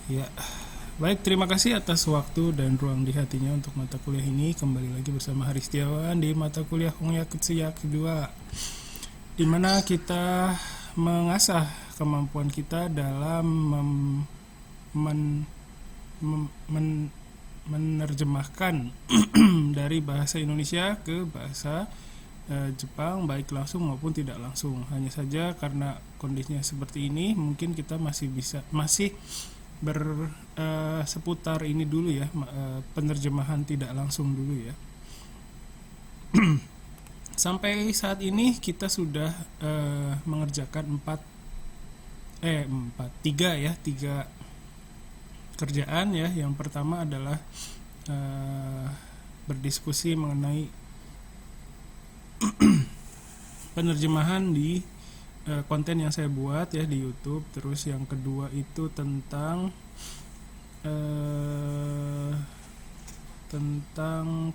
Ya, baik, terima kasih atas waktu dan ruang di hatinya untuk mata kuliah ini. Kembali lagi bersama Haris Setiawan di mata kuliah Hongya Ketsuya kedua, di mana kita mengasah kemampuan kita dalam men- men- menerjemahkan dari bahasa Indonesia ke bahasa Jepang, baik langsung maupun tidak langsung. Hanya saja karena kondisinya seperti ini, mungkin kita masih seputar ini dulu ya, penerjemahan tidak langsung dulu ya. Sampai saat ini kita sudah mengerjakan tiga kerjaan ya. Yang pertama adalah berdiskusi mengenai penerjemahan di konten yang saya buat ya di YouTube. Terus yang kedua itu tentang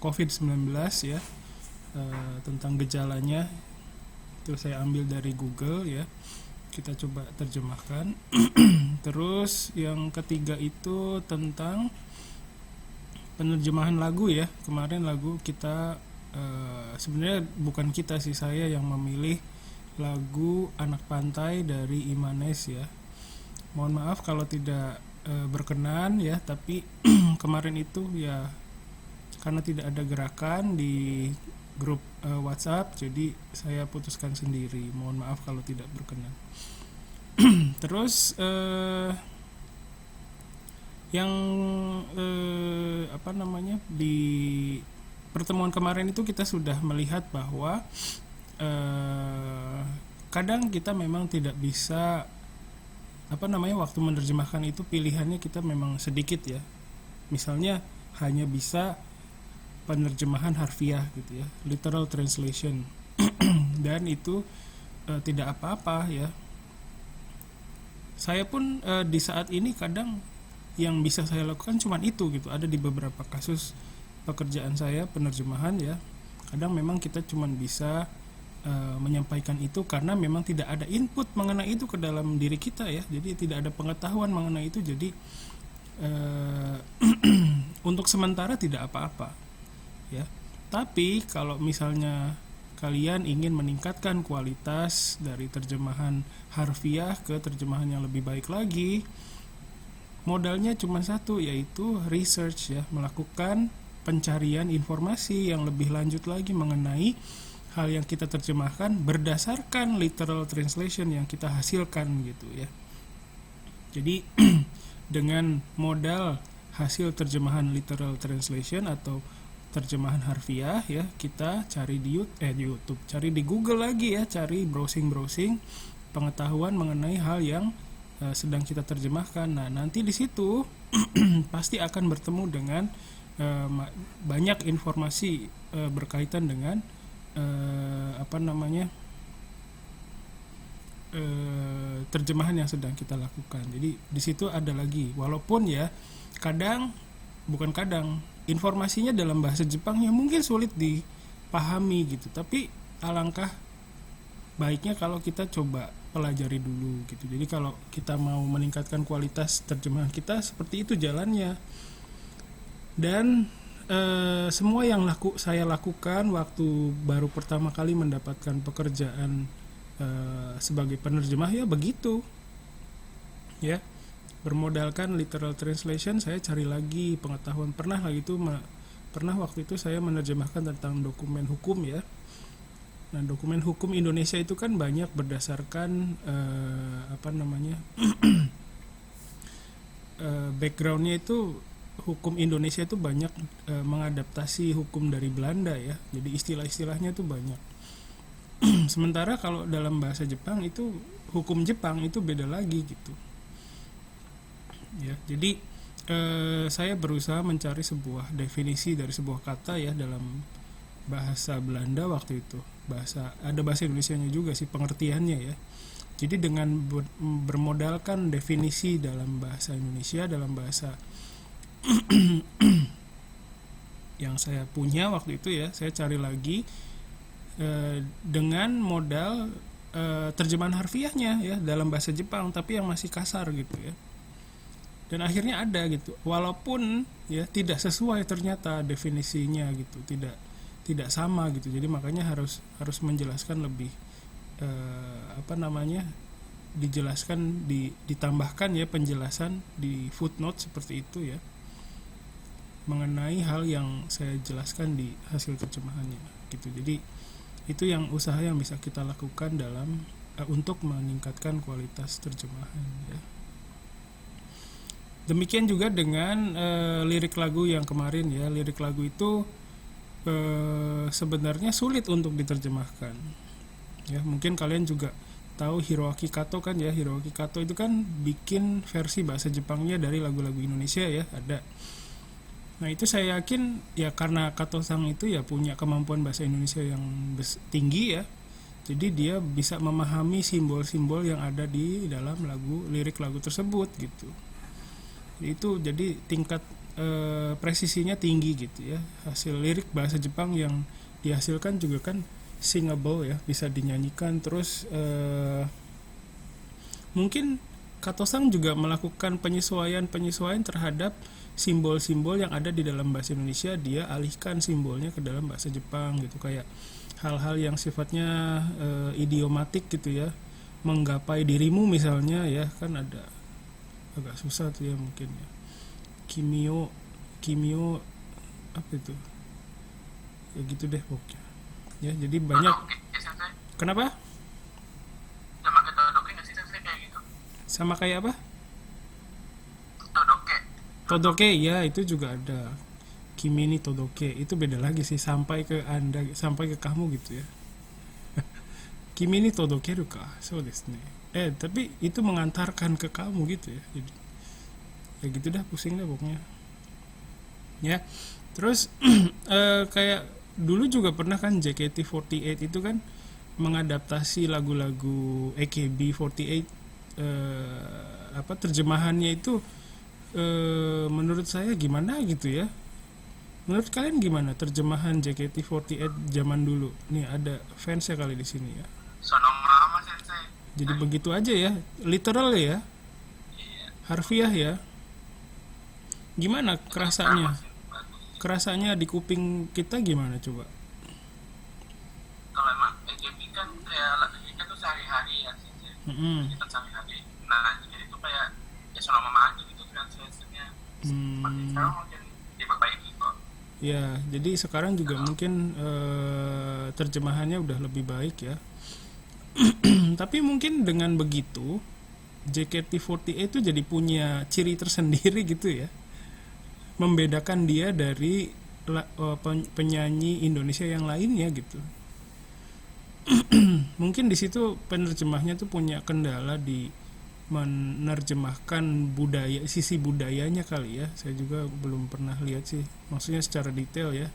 COVID-19 ya, tentang gejalanya. Itu saya ambil dari Google ya. Kita coba terjemahkan. Terus yang ketiga itu tentang penerjemahan lagu ya. Kemarin lagu kita sebenarnya bukan kita sih, saya yang memilih lagu Anak Pantai dari Imanes ya. Mohon maaf kalau tidak berkenan ya, tapi kemarin itu ya karena tidak ada gerakan di grup WhatsApp, jadi saya putuskan sendiri. Mohon maaf kalau tidak berkenan. Terus yang di pertemuan kemarin itu kita sudah melihat bahwa kadang kita memang tidak bisa waktu menerjemahkan itu pilihannya kita memang sedikit ya. Misalnya hanya bisa penerjemahan harfiah gitu ya, literal translation. Dan itu tidak apa-apa ya. Saya pun di saat ini kadang yang bisa saya lakukan cuma itu gitu. Ada di beberapa kasus pekerjaan saya penerjemahan ya, kadang memang kita cuma bisa menyampaikan itu karena memang tidak ada input mengenai itu ke dalam diri kita ya. Jadi tidak ada pengetahuan mengenai itu. Jadi untuk sementara tidak apa-apa ya. Tapi kalau misalnya kalian ingin meningkatkan kualitas dari terjemahan harfiah ke terjemahan yang lebih baik lagi, modalnya cuma satu, yaitu research ya, melakukan pencarian informasi yang lebih lanjut lagi mengenai hal yang kita terjemahkan berdasarkan literal translation yang kita hasilkan gitu ya. Jadi dengan modal hasil terjemahan literal translation atau terjemahan harfiah ya, kita cari di YouTube, cari di Google lagi ya, cari browsing pengetahuan mengenai hal yang sedang kita terjemahkan. Nah, nanti di situ pasti akan bertemu dengan banyak informasi berkaitan dengan terjemahan yang sedang kita lakukan. Jadi di situ ada lagi, walaupun ya kadang informasinya dalam bahasa Jepang yang mungkin sulit dipahami gitu, tapi alangkah baiknya kalau kita coba pelajari dulu gitu. Jadi kalau kita mau meningkatkan kualitas terjemahan kita, seperti itu jalannya. Dan semua yang saya lakukan waktu baru pertama kali mendapatkan pekerjaan sebagai penerjemah ya begitu ya, bermodalkan literal translation. Saya cari lagi pengetahuan. Pernah waktu itu saya menerjemahkan tentang dokumen hukum ya. Nah, dokumen hukum Indonesia itu kan banyak berdasarkan backgroundnya itu hukum Indonesia itu banyak mengadaptasi hukum dari Belanda ya. Jadi istilah-istilahnya itu banyak. Sementara kalau dalam bahasa Jepang itu hukum Jepang itu beda lagi gitu. Ya, jadi saya berusaha mencari sebuah definisi dari sebuah kata ya dalam bahasa Belanda waktu itu. Ada bahasa Indonesianya juga sih pengertiannya ya. Jadi dengan bermodalkan definisi dalam bahasa Indonesia, dalam bahasa yang saya punya waktu itu ya, saya cari lagi dengan modal terjemahan harfiahnya ya dalam bahasa Jepang, tapi yang masih kasar gitu ya. dan akhirnya ada gitu, walaupun ya tidak sesuai ternyata definisinya gitu, tidak sama gitu. Jadi makanya harus menjelaskan lebih, apa namanya, dijelaskan, ditambahkan ya penjelasan di footnote seperti itu ya, mengenai hal yang saya jelaskan di hasil terjemahannya gitu. Jadi itu yang usaha yang bisa kita lakukan dalam untuk meningkatkan kualitas terjemahan ya. Demikian juga dengan lirik lagu yang kemarin ya. Lirik lagu itu sebenarnya sulit untuk diterjemahkan ya. Mungkin kalian juga tahu Hiroaki Kato kan ya. Hiroaki Kato itu kan bikin versi bahasa Jepangnya dari lagu-lagu Indonesia ya, ada. Nah itu saya yakin ya karena Kato-san itu ya punya kemampuan bahasa Indonesia yang tinggi ya, jadi dia bisa memahami simbol-simbol yang ada di dalam lirik lagu tersebut gitu. Itu jadi tingkat presisinya tinggi gitu ya. Hasil lirik bahasa Jepang yang dihasilkan juga kan singable ya, bisa dinyanyikan. Terus mungkin Kato-san juga melakukan penyesuaian terhadap simbol-simbol yang ada di dalam bahasa Indonesia, dia alihkan simbolnya ke dalam bahasa Jepang gitu. Kayak hal-hal yang sifatnya idiomatik gitu ya, menggapai dirimu misalnya ya, kan ada agak susah tuh ya mungkin ya. Kimio apa itu ya, gitu deh pokoknya ya. Jadi banyak. Kenapa? Sama kayak Todoke nggak sih, kayak gitu? Sama kayak apa? Todoke. Todoke ya, itu juga ada. Kimi ni todoke itu beda lagi sih, sampai ke Anda, sampai ke kamu gitu ya. Kimi ni todokeru ka, so desu ne. Tapi itu mengantarkan ke kamu gitu ya. Jadi ya gitu dah, pusing dah pokoknya. Ya. Terus kayak dulu juga pernah kan JKT48 itu kan mengadaptasi lagu-lagu AKB48, terjemahannya itu menurut saya gimana gitu ya. Menurut kalian gimana terjemahan JKT48 zaman dulu? Nih ada fansnya kali di sini ya. Sonomama sensei. Jadi begitu aja ya, literal ya, Iya. harfiah ya. Gimana kerasanya? Kerasanya di kuping kita gimana coba? Kalau emang AKB kan kayak kita tuh sehari-hari ya sensei. Kita sehari-hari. Nah jadi itu kayak ya Sonomama aja gitu translasinya. Sekarang mungkin diperbaiki kok. Ya, jadi sekarang juga mungkin terjemahannya udah lebih baik ya. Tapi mungkin dengan begitu JKT48 itu jadi punya ciri tersendiri gitu ya, membedakan dia dari penyanyi Indonesia yang lainnya gitu. Mungkin di situ penerjemahnya tuh punya kendala di menerjemahkan budaya, sisi budayanya kali ya. Saya juga belum pernah lihat sih, maksudnya secara detail ya.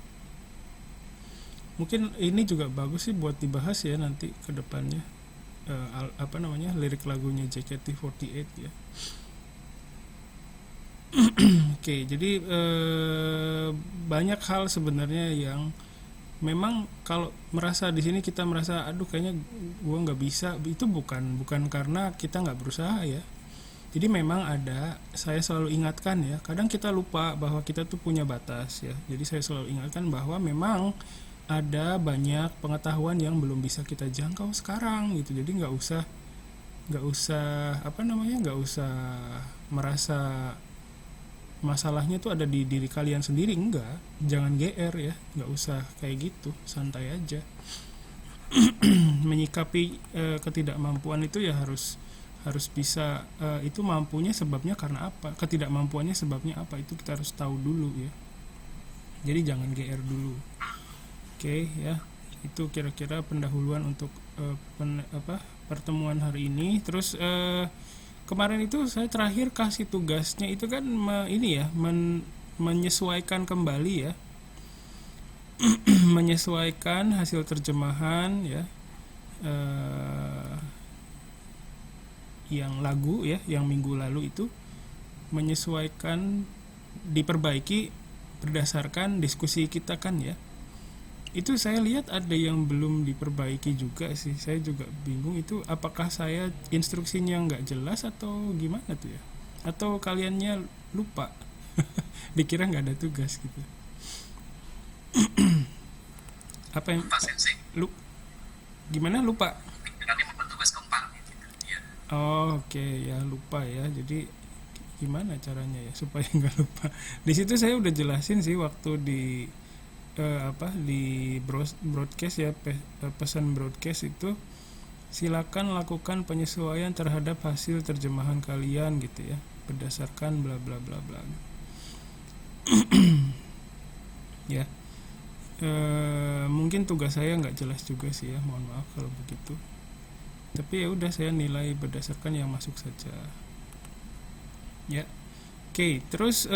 Mungkin ini juga bagus sih buat dibahas ya nanti ke depannya, lirik lagunya JKT48 ya. Oke, jadi banyak hal sebenarnya yang memang kalau merasa di sini kita merasa aduh kayaknya gua nggak bisa, itu bukan karena kita nggak berusaha ya. Jadi memang ada, saya selalu ingatkan ya, kadang kita lupa bahwa kita tuh punya batas ya. Jadi saya selalu ingatkan bahwa memang ada banyak pengetahuan yang belum bisa kita jangkau sekarang gitu. Jadi nggak usah nggak usah merasa masalahnya tuh ada di diri kalian sendiri, enggak. Jangan GR ya, nggak usah kayak gitu, santai aja. Menyikapi ketidakmampuan itu ya harus bisa, itu mampunya sebabnya karena apa, ketidakmampuannya sebabnya apa, itu kita harus tahu dulu ya. Jadi jangan GR dulu. Oke ya, itu kira-kira pendahuluan untuk pertemuan hari ini. Terus kemarin itu saya terakhir kasih tugasnya itu kan menyesuaikan kembali ya. Menyesuaikan hasil terjemahan ya, yang lagu ya, yang minggu lalu itu menyesuaikan, diperbaiki berdasarkan diskusi kita kan ya. Itu saya lihat ada yang belum diperbaiki juga sih. Saya juga bingung itu apakah saya instruksinya nggak jelas atau gimana tuh ya. Atau kaliannya lupa? Dikira nggak ada tugas gitu. Apa yang Lupa sensei. Gimana lupa? Nanti mau tugas keempat gitu. Iya. Oh, oke, ya lupa ya. Jadi gimana caranya ya supaya nggak lupa? Di situ saya udah jelasin sih waktu di di broadcast ya, pesan broadcast itu, silakan lakukan penyesuaian terhadap hasil terjemahan kalian gitu ya, berdasarkan bla bla bla bla. Ya, mungkin tugas saya nggak jelas juga sih ya, mohon maaf kalau begitu. Tapi ya udah, saya nilai berdasarkan yang masuk saja. Ya, oke. Terus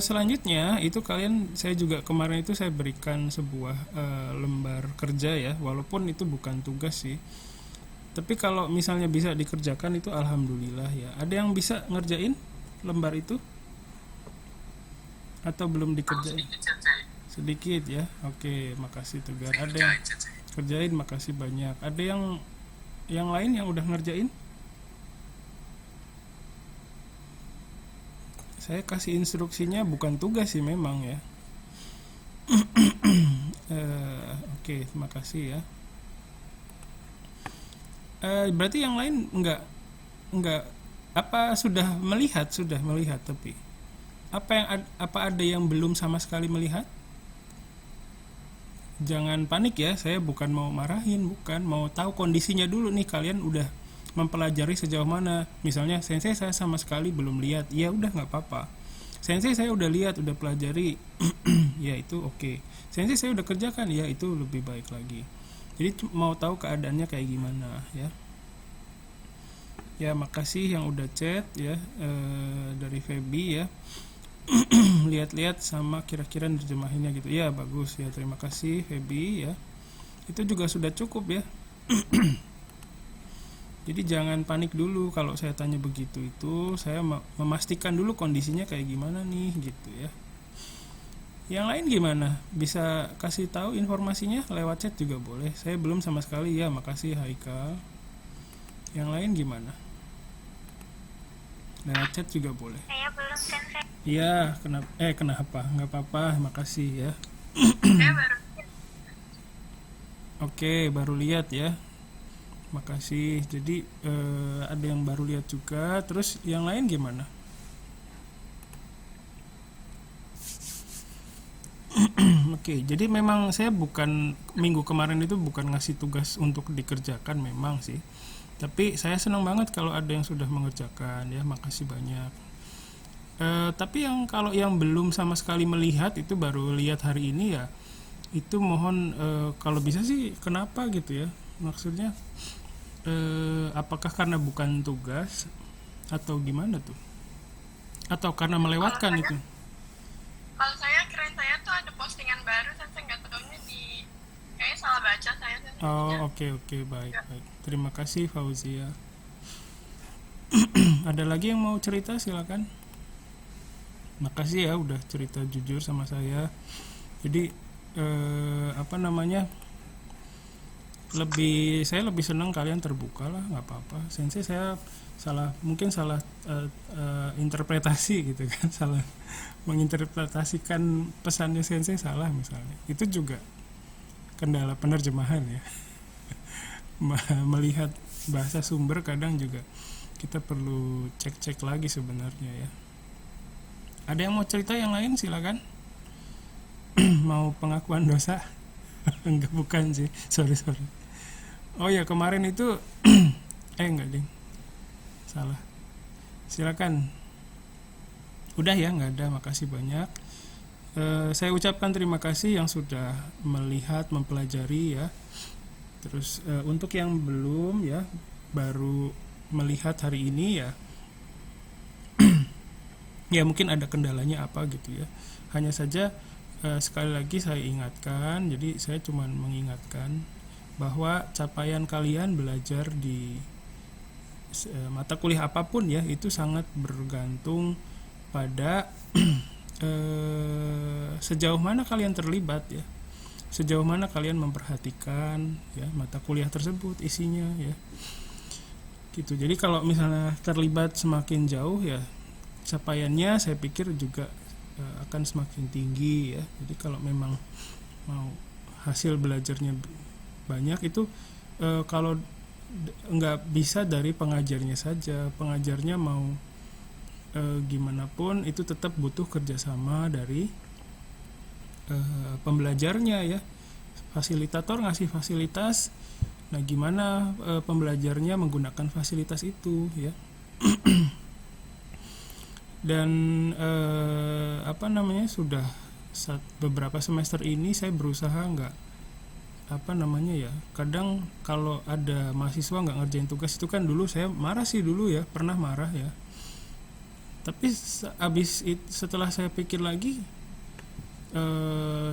selanjutnya itu saya juga kemarin itu saya berikan sebuah lembar kerja ya, walaupun itu bukan tugas sih. Tapi kalau misalnya bisa dikerjakan itu alhamdulillah ya. Ada yang bisa ngerjain lembar itu? Atau belum dikerjain? Sedikit ya. Oke, makasih Tegar. Ada yang kerjain, makasih banyak. Ada yang lain yang udah ngerjain? Saya kasih instruksinya bukan tugas sih memang ya. Oke, terima kasih ya. Berarti yang lain enggak apa sudah melihat tapi apa ada yang belum sama sekali melihat? Jangan panik ya, saya bukan mau marahin, bukan, mau tahu kondisinya dulu nih, kalian udah mempelajari sejauh mana. Misalnya sensei saya sama sekali belum lihat, ya udah nggak apa-apa. Sensei saya udah lihat, udah pelajari, ya itu oke. Sensei saya udah kerjakan, ya itu lebih baik lagi. Jadi mau tahu keadaannya kayak gimana ya. Ya makasih yang udah chat ya, dari Feby ya. Lihat-lihat sama kira-kira nerjemahinnya gitu ya, bagus ya, terima kasih Feby ya, itu juga sudah cukup ya. Jadi jangan panik dulu kalau saya tanya begitu, itu saya memastikan dulu kondisinya kayak gimana nih gitu ya. Yang lain gimana, bisa kasih tahu informasinya lewat chat juga boleh, saya belum sama sekali ya, makasih Haikal. Yang lain gimana, lewat chat juga boleh. Saya belum sensei. Iya, kenapa? Nggak apa-apa, makasih ya. Saya baru. Oke, baru lihat ya. Makasih. Jadi ada yang baru lihat juga. Terus yang lain gimana? Oke, jadi memang saya minggu kemarin itu bukan ngasih tugas untuk dikerjakan memang sih. Tapi saya senang banget kalau ada yang sudah mengerjakan ya, makasih banyak. Tapi kalau yang belum sama sekali melihat itu baru lihat hari ini ya, itu mohon kalau bisa sih kenapa gitu ya, maksudnya apakah karena bukan tugas atau gimana tuh, atau karena melewatkan itu? Kalau saya keren, saya tuh ada postingan baru, saya nggak tahunya kayaknya salah baca saya. Oh oke, baik. Terima kasih Fauzia. Ada lagi yang mau cerita, silakan. Makasih ya udah cerita jujur sama saya. Jadi saya lebih senang kalian terbuka lah, nggak apa-apa. Sensei saya mungkin salah interpretasi gitu kan, salah menginterpretasikan pesannya sensei salah misalnya. Itu juga kendala penerjemahan ya. Melihat bahasa sumber kadang juga kita perlu cek lagi sebenarnya ya. Ada yang mau cerita yang lain, silakan. Mau pengakuan dosa? Enggak, bukan sih, sorry. Oh ya, kemarin itu enggak ding, salah. Silakan. Udah ya, nggak ada, makasih banyak. Saya ucapkan terima kasih yang sudah melihat, mempelajari ya. Terus untuk yang belum ya, baru melihat hari ini ya, ya mungkin ada kendalanya apa gitu ya. Hanya saja sekali lagi saya ingatkan, jadi saya cuma mengingatkan bahwa capaian kalian belajar di mata kuliah apapun ya, itu sangat bergantung pada sejauh mana kalian terlibat ya, sejauh mana kalian memperhatikan ya mata kuliah tersebut, isinya ya gitu. Jadi kalau misalnya terlibat semakin jauh ya, capaiannya saya pikir juga akan semakin tinggi ya. Jadi kalau memang mau hasil belajarnya banyak itu kalau nggak bisa dari pengajarnya saja, pengajarnya mau gimana pun itu tetap butuh kerjasama dari pembelajarnya ya. Fasilitator ngasih fasilitas, nah gimana pembelajarnya menggunakan fasilitas itu ya. Dan sudah beberapa semester ini saya berusaha nggak kadang kalau ada mahasiswa nggak ngerjain tugas itu kan dulu saya marah sih dulu ya, pernah marah ya. Tapi setelah saya pikir lagi,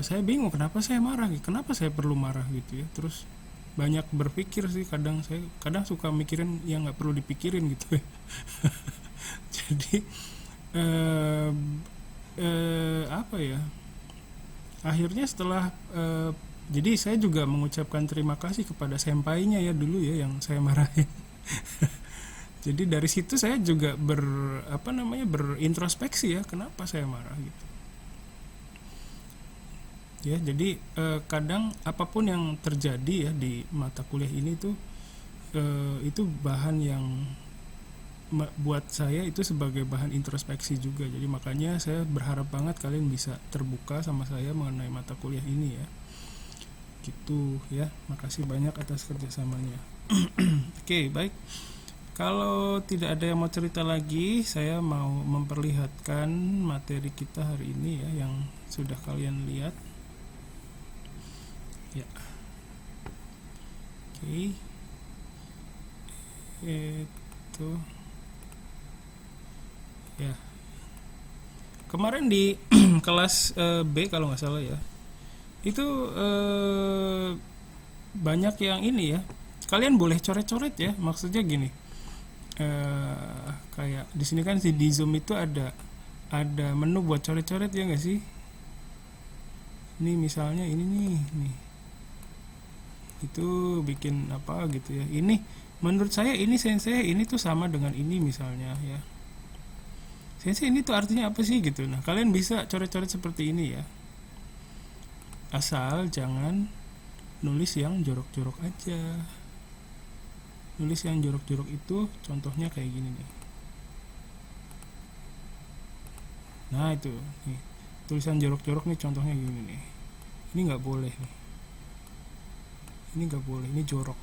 saya bingung kenapa saya marah, kenapa saya perlu marah gitu ya. Terus banyak berpikir sih, kadang suka mikirin yang nggak perlu dipikirin gitu ya. Jadi akhirnya setelah jadi saya juga mengucapkan terima kasih kepada senpainya ya dulu ya yang saya marahin. Jadi dari situ saya juga berintrospeksi ya, kenapa saya marah gitu. Ya, jadi kadang apapun yang terjadi ya di mata kuliah ini tuh itu bahan yang buat saya itu sebagai bahan introspeksi juga. Jadi makanya saya berharap banget kalian bisa terbuka sama saya mengenai mata kuliah ini ya. Gitu ya. Makasih banyak atas kerjasamanya. Oke, baik. Kalau tidak ada yang mau cerita lagi, saya mau memperlihatkan materi kita hari ini ya yang sudah kalian lihat. Ya. Oke. Itu ya. Kemarin di kelas B kalau nggak salah ya. Itu banyak yang ini ya. Kalian boleh coret-coret ya. Maksudnya gini. Kayak di sini kan di Zoom itu ada menu buat coret-coret ya nggak sih? Ini misalnya ini nih. Itu bikin apa gitu ya. Ini menurut saya ini sensei ini tuh sama dengan ini misalnya ya. Sensei ini tuh artinya apa sih gitu. Nah, kalian bisa coret-coret seperti ini ya. Asal jangan nulis yang jorok-jorok aja. Nulis yang jorok-jorok itu contohnya kayak gini nih. Nah, itu nih. Tulisan jorok-jorok nih contohnya gini nih. Ini nggak boleh nih. Ini nggak boleh, ini jorok.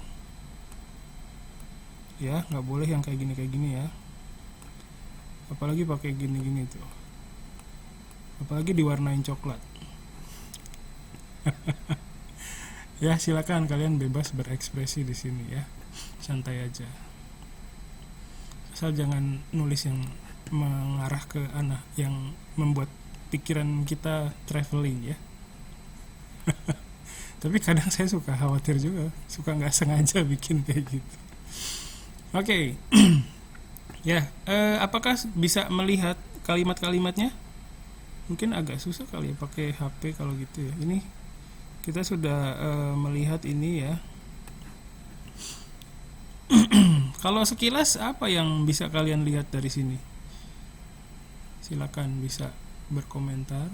Ya, nggak boleh yang kayak gini ya. Apalagi pakai gini-gini tuh. Apalagi diwarnain coklat. Ya, silakan kalian bebas berekspresi di sini ya. Santai aja. Asal jangan nulis yang mengarah ke yang membuat pikiran kita traveling ya. Tapi kadang saya suka khawatir juga, suka nggak sengaja bikin kayak gitu. Oke. Ya, apakah bisa melihat kalimat-kalimatnya? Mungkin agak susah kali ya pakai HP kalau gitu ya. Ini kita sudah melihat ini ya. Kalau sekilas apa yang bisa kalian lihat dari sini? Silakan bisa berkomentar.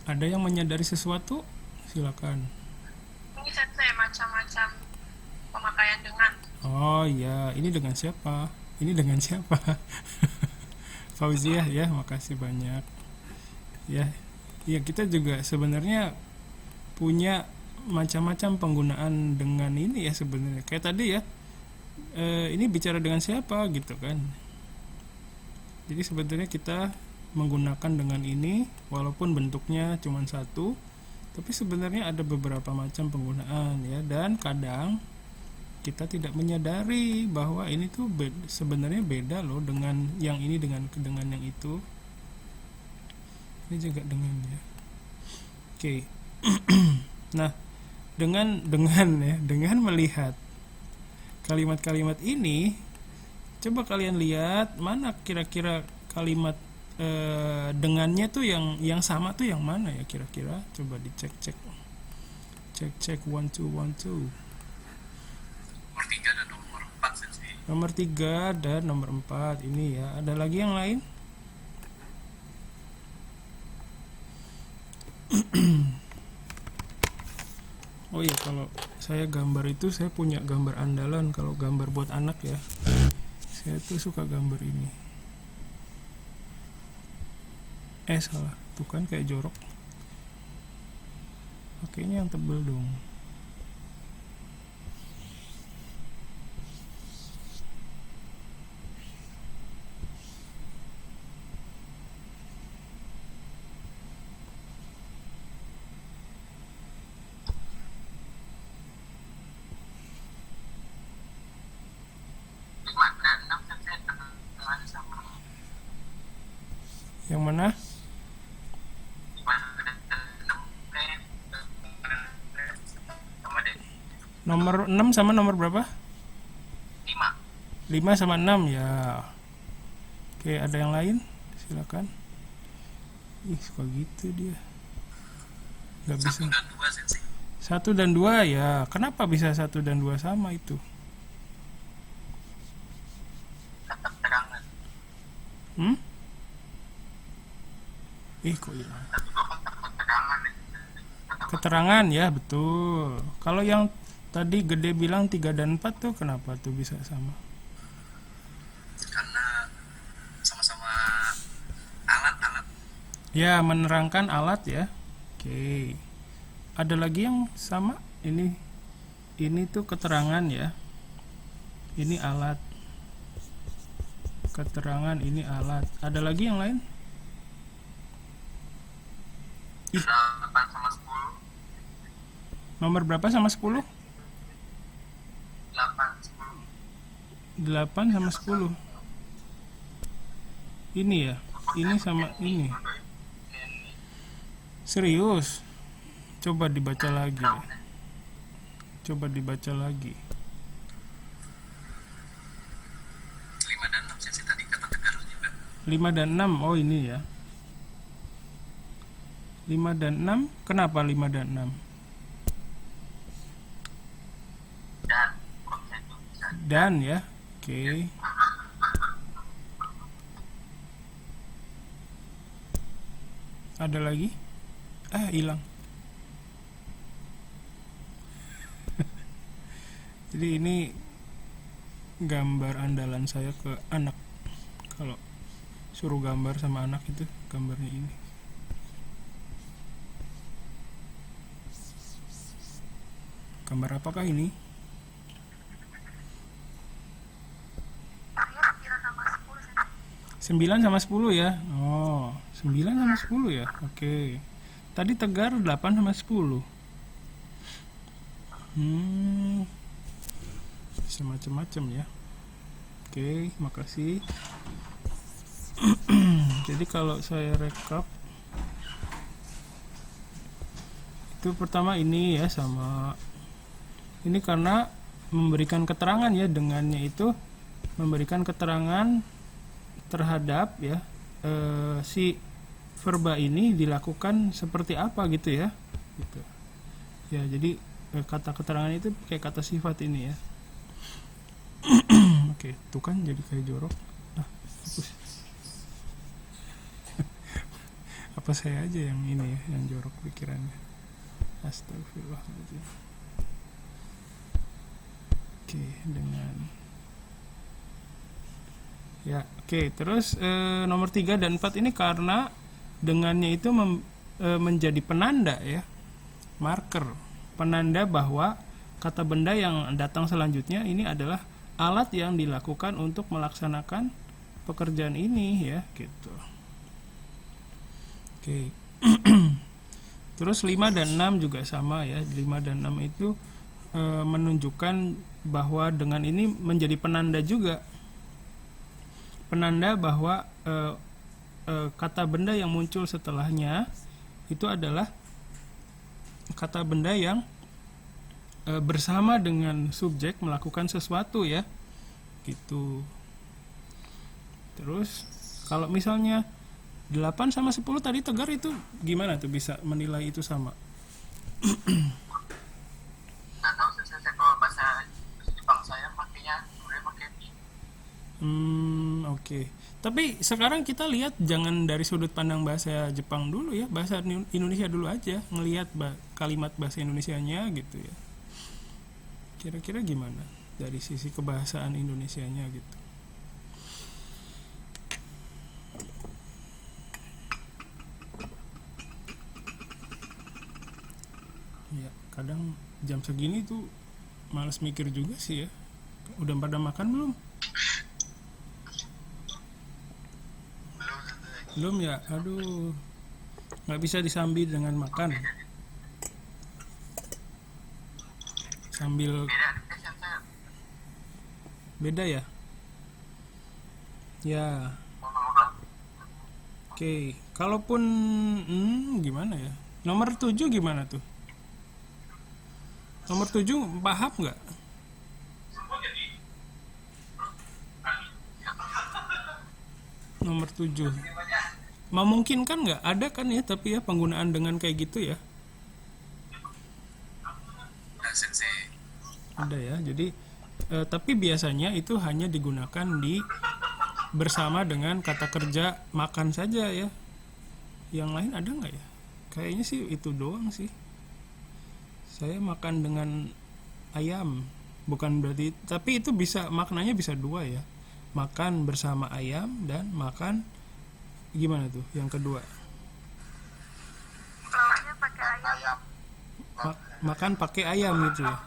Ada yang menyadari sesuatu? Silakan. Ini saya macam-macam pemakaian dengan. Oh iya, ini dengan siapa? Ini dengan siapa? Fauziah ya, makasih banyak. Ya, kita juga sebenarnya punya macam-macam penggunaan dengan ini ya sebenarnya. Kayak tadi ya, ini bicara dengan siapa gitu kan. Jadi sebenarnya kita menggunakan dengan ini, walaupun bentuknya cuma satu, tapi sebenarnya ada beberapa macam penggunaan ya, dan kadang kita tidak menyadari bahwa ini tuh sebenarnya beda loh dengan yang ini dengan yang itu. Ini juga dengan ya. Oke. Nah, dengan melihat kalimat-kalimat ini, coba kalian lihat mana kira-kira kalimat dengannya tuh yang sama tuh yang mana ya kira-kira. Coba dicek 1 2 1 2. Seperti Nomor 3 dan nomor 4 ini ya. Ada lagi yang lain? Oh iya, kalau saya gambar itu saya punya gambar andalan. Kalau gambar buat anak ya, saya tuh suka gambar ini. Salah, tuh kan kayak jorok. Oke, ini yang tebel dong. Yang mana? Nomor 6 sama nomor berapa? 5 sama 6 ya. Oke, ada yang lain? Silakan. Ih, suka gitu dia. Gak bisa. 1 dan 2 ya. Kenapa bisa 1 dan 2 sama itu? Kok hilang? Keterangan ya, betul. Kalau yang tadi Gede bilang 3 dan 4 tuh kenapa tuh bisa sama? Karena sama-sama alat-alat. Ya, menerangkan alat ya. Oke. Ada lagi yang sama? Ini tuh keterangan ya. Ini alat. Keterangan ini alat. Ada lagi yang lain? 8 sama 10. Nomor berapa sama 10? 8, 10. 8 sama 10. Ini ya. Ini sama ini. Serius? Coba dibaca lagi. Coba dibaca lagi. 5 dan 6 sih tadi kata Tegar juga. 5 dan 6. Oh, ini ya. 5 dan 6. Kenapa 5 dan 6? Dan ya. Oke. Ada lagi? Hilang. Jadi ini gambar andalan saya ke anak. Kalau suruh gambar sama anak itu gambarnya ini. Gambar apakah ini? 9 sama 10 ya. Oh, 9 sama 10 ya. Oke. Tadi Tegar 8 sama 10. Bisa macam-macam ya. Oke, makasih. Jadi kalau saya rekap, itu pertama ini ya, sama ini karena memberikan keterangan ya, dengannya itu memberikan keterangan terhadap ya si verba ini dilakukan seperti apa gitu ya, gitu ya. Jadi kata keterangan itu kayak kata sifat ini ya. Oke, tuh kan jadi kayak jorok. Hapus. Apa saya aja yang ini ya, yang jorok pikirannya. Astagfirullahaladzim. Oke, dengan ya, oke. Terus nomor 3 dan 4 ini karena dengannya itu menjadi penanda ya, marker, penanda bahwa kata benda yang datang selanjutnya ini adalah alat yang dilakukan untuk melaksanakan pekerjaan ini ya, gitu. Oke. Terus 5 dan 6 juga sama ya. 5 dan 6 itu menunjukkan bahwa dengan ini menjadi penanda juga, penanda bahwa kata benda yang muncul setelahnya itu adalah kata benda yang bersama dengan subjek melakukan sesuatu ya, gitu. Terus kalau misalnya 8 sama 10 tadi Tegar itu gimana tuh bisa menilai itu sama? Nggak tahu, saya kalau bahasa Jepang saya pakainya sebenarnya pakai Oke. Tapi sekarang kita lihat jangan dari sudut pandang bahasa Jepang dulu ya, bahasa Indonesia dulu aja, ngelihat kalimat bahasa Indonesianya gitu ya. Kira-kira gimana dari sisi kebahasaan Indonesianya gitu. Ya, kadang jam segini tuh males mikir juga sih ya. Udah pada makan belum? Belum ya? Aduh, nggak bisa disambi dengan makan. Sambil beda ya? Ya, oke. Kalaupun gimana ya? Nomor 7 gimana tuh? Nomor 7 paham nggak? Nomor 7 memungkinkan nggak? Ada kan ya, tapi ya penggunaan dengan kayak gitu ya. Ada ya, jadi tapi biasanya itu hanya digunakan di bersama dengan kata kerja makan saja ya. Yang lain ada nggak ya? Kayaknya sih itu doang sih. Saya makan dengan ayam, bukan berarti, tapi itu bisa maknanya bisa dua ya. Makan bersama ayam dan makan gimana tuh yang kedua? Pakai ayam. Makan pakai ayam gitu ya.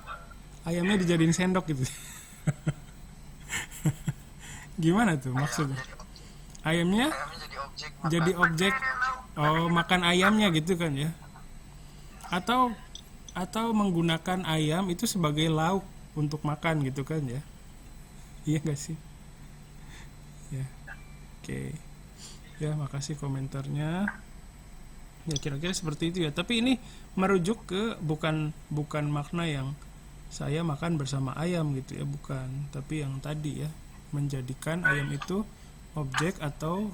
Ayamnya dijadiin sendok gitu. Gimana tuh maksudnya? Ayamnya jadi objek. Oh, makan ayamnya gitu kan ya. Atau menggunakan ayam itu sebagai lauk untuk makan gitu kan ya. Iya gak sih? Ya. Oke. Ya, makasih komentarnya. Ya, kira-kira seperti itu ya. Tapi ini merujuk ke bukan makna yang saya makan bersama ayam gitu ya, bukan. Tapi yang tadi ya, menjadikan ayam itu objek atau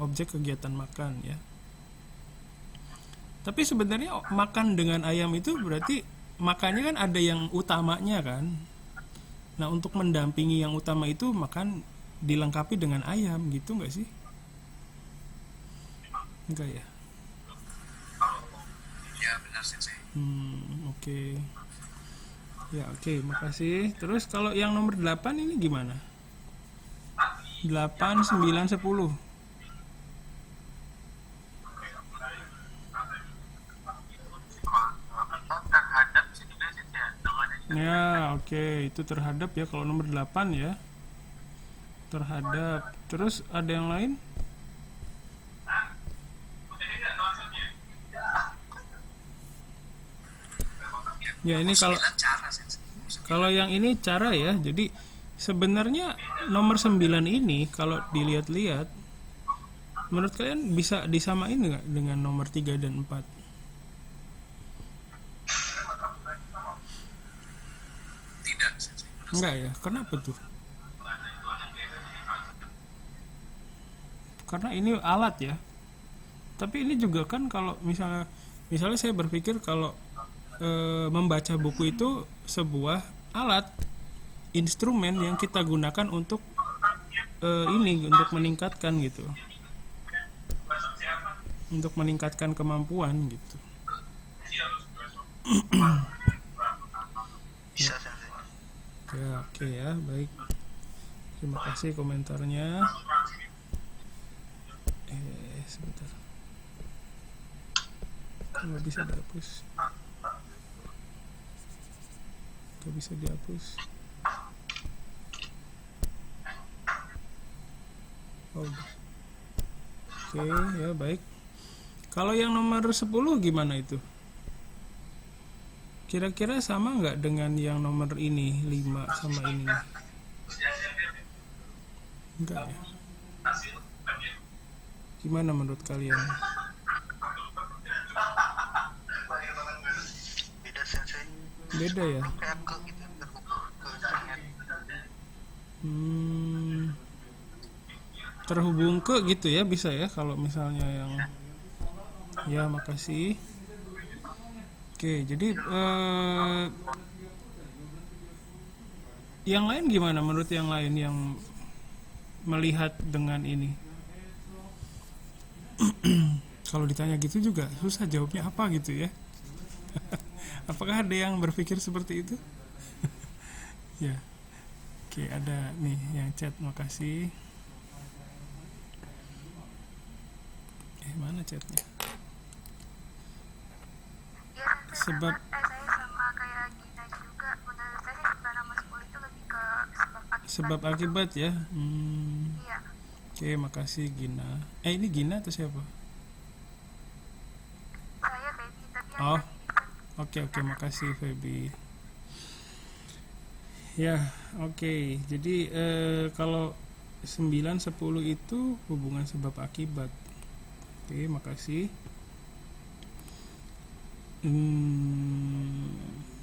objek kegiatan makan ya. Tapi sebenarnya makan dengan ayam itu berarti makannya kan ada yang utamanya kan. Nah, untuk mendampingi yang utama itu makan dilengkapi dengan ayam gitu nggak sih? Enggak ya? Ya benar sih. Oke. Ya oke, makasih. Terus kalau yang nomor 8 ini gimana? 8, 9, 10. Terhadap sih juga sih ya, Ya, oke, itu terhadap ya kalau nomor 8 ya. Terhadap. Terus ada yang lain? Ya, ini kalau yang ini cara ya. Jadi sebenarnya nomor 9 ini kalau dilihat-lihat menurut kalian bisa disamain nggak dengan nomor 3 dan 4? Tidak. Enggak ya, kenapa tuh? Karena ini alat ya. Tapi ini juga kan kalau misalnya saya berpikir kalau membaca buku itu sebuah alat, instrumen yang kita gunakan untuk untuk meningkatkan gitu, untuk meningkatkan kemampuan gitu. Ya, oke ya, baik. Terima kasih komentarnya. Sebentar. Nggak bisa dihapus. Nggak bisa dihapus. Oh. Oke, ya baik. Kalau yang nomor 10 gimana itu? Kira-kira sama nggak dengan yang nomor ini, 5 sama ini? Enggak ya? Gimana menurut kalian? Beda ya? Terhubung ke gitu ya, bisa ya kalau misalnya yang ya, makasih. Oke, jadi Yang lain gimana menurut yang lain yang melihat dengan ini? Kalau ditanya gitu juga susah jawabnya apa gitu ya. Apakah ada yang berpikir seperti itu? Ya. Oke, ada nih yang chat, makasih. Mana chatnya? Ya, Sebab saya sama kayak Gina juga. Menurut saya sebenarnya nomor 10 itu lebih ke sebab akibat ya. Iya. Oke, makasih Gina. Ini Gina atau siapa? Saya baby tapi yang Oh, tadi oke, makasih Feby. Ya, oke. Jadi kalau 9, 10 itu hubungan sebab akibat. Oke, makasih.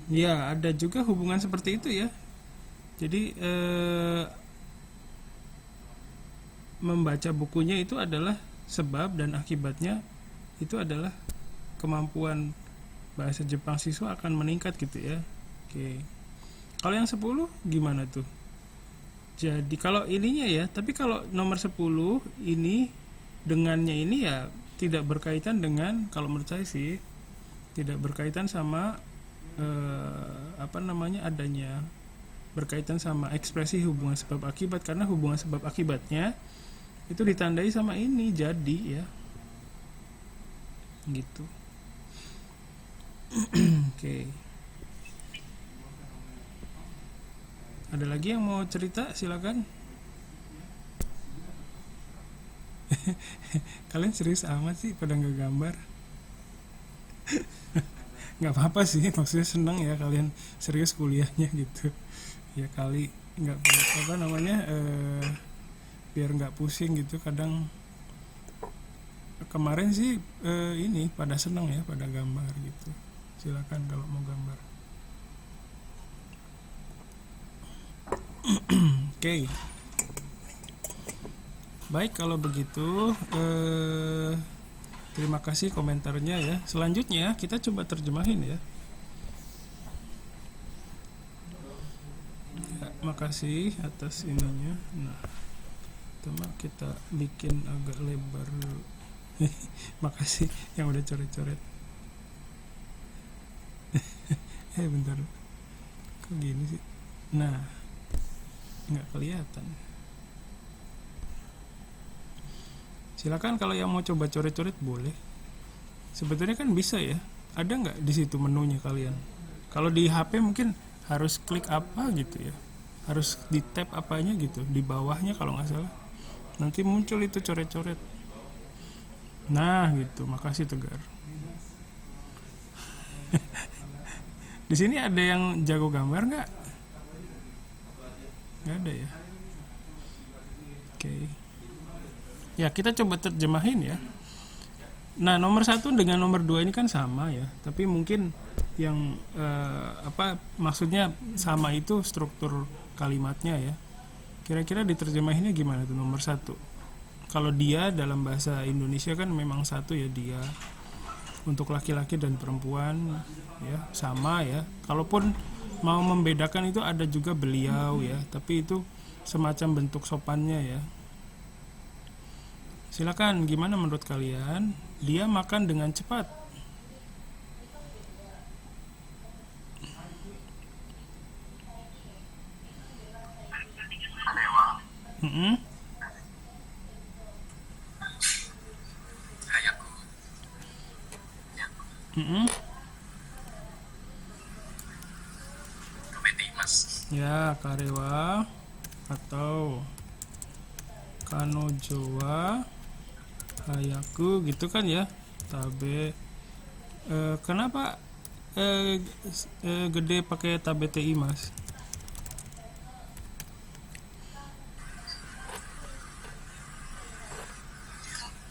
Ya, ada juga hubungan seperti itu ya. Jadi membaca bukunya itu adalah sebab dan akibatnya itu adalah kemampuan bahasa Jepang siswa akan meningkat gitu ya. Oke. Kalau yang 10 gimana tuh? Jadi kalau ininya ya, tapi kalau nomor 10 ini dengannya ini ya tidak berkaitan dengan, kalau menurut saya sih tidak berkaitan sama adanya berkaitan sama ekspresi hubungan sebab akibat, karena hubungan sebab akibatnya itu ditandai sama ini jadi ya gitu. Oke. Ada lagi yang mau cerita, silakan. Kalian serius amat sih pada nggak gambar. Nggak apa-apa sih, maksudnya senang ya kalian serius kuliahnya gitu ya, kali nggak biar nggak pusing gitu. Kadang kemarin sih ini pada senang ya, pada gambar gitu. Silakan kalau mau gambar. Oke. Baik, kalau begitu terima kasih komentarnya ya. Selanjutnya kita coba terjemahin ya. Ya, makasih atas ininya. Nah, coba kita bikin agak lebar dulu. Makasih yang udah coret-coret. Bentar. Kok gini sih? Nah, nggak kelihatan. Silakan kalau yang mau coba coret-coret boleh. Sebetulnya kan bisa ya. Ada nggak di situ menunya kalian? Kalau di HP mungkin harus klik apa gitu ya. Harus di tab apanya gitu, di bawahnya kalau nggak salah. Nanti muncul itu coret-coret. Nah, gitu. Makasih Tegar. Di sini ada yang jago gambar nggak? Nggak ada ya. Oke. Ya, kita coba terjemahin ya. Nah, nomor 1 dengan nomor 2 ini kan sama ya, tapi mungkin yang maksudnya sama itu struktur kalimatnya ya. Kira-kira diterjemahinnya gimana tuh nomor 1? Kalau dia dalam bahasa Indonesia kan memang satu ya, dia. Untuk laki-laki dan perempuan ya sama ya. Kalaupun mau membedakan itu ada juga beliau ya, tapi itu semacam bentuk sopannya ya. Silakan, gimana menurut kalian? Dia makan dengan cepat. Ya, karewa atau kanojowa hayaku gitu kan ya. Tabe kenapa gede pakai tabe ti mas?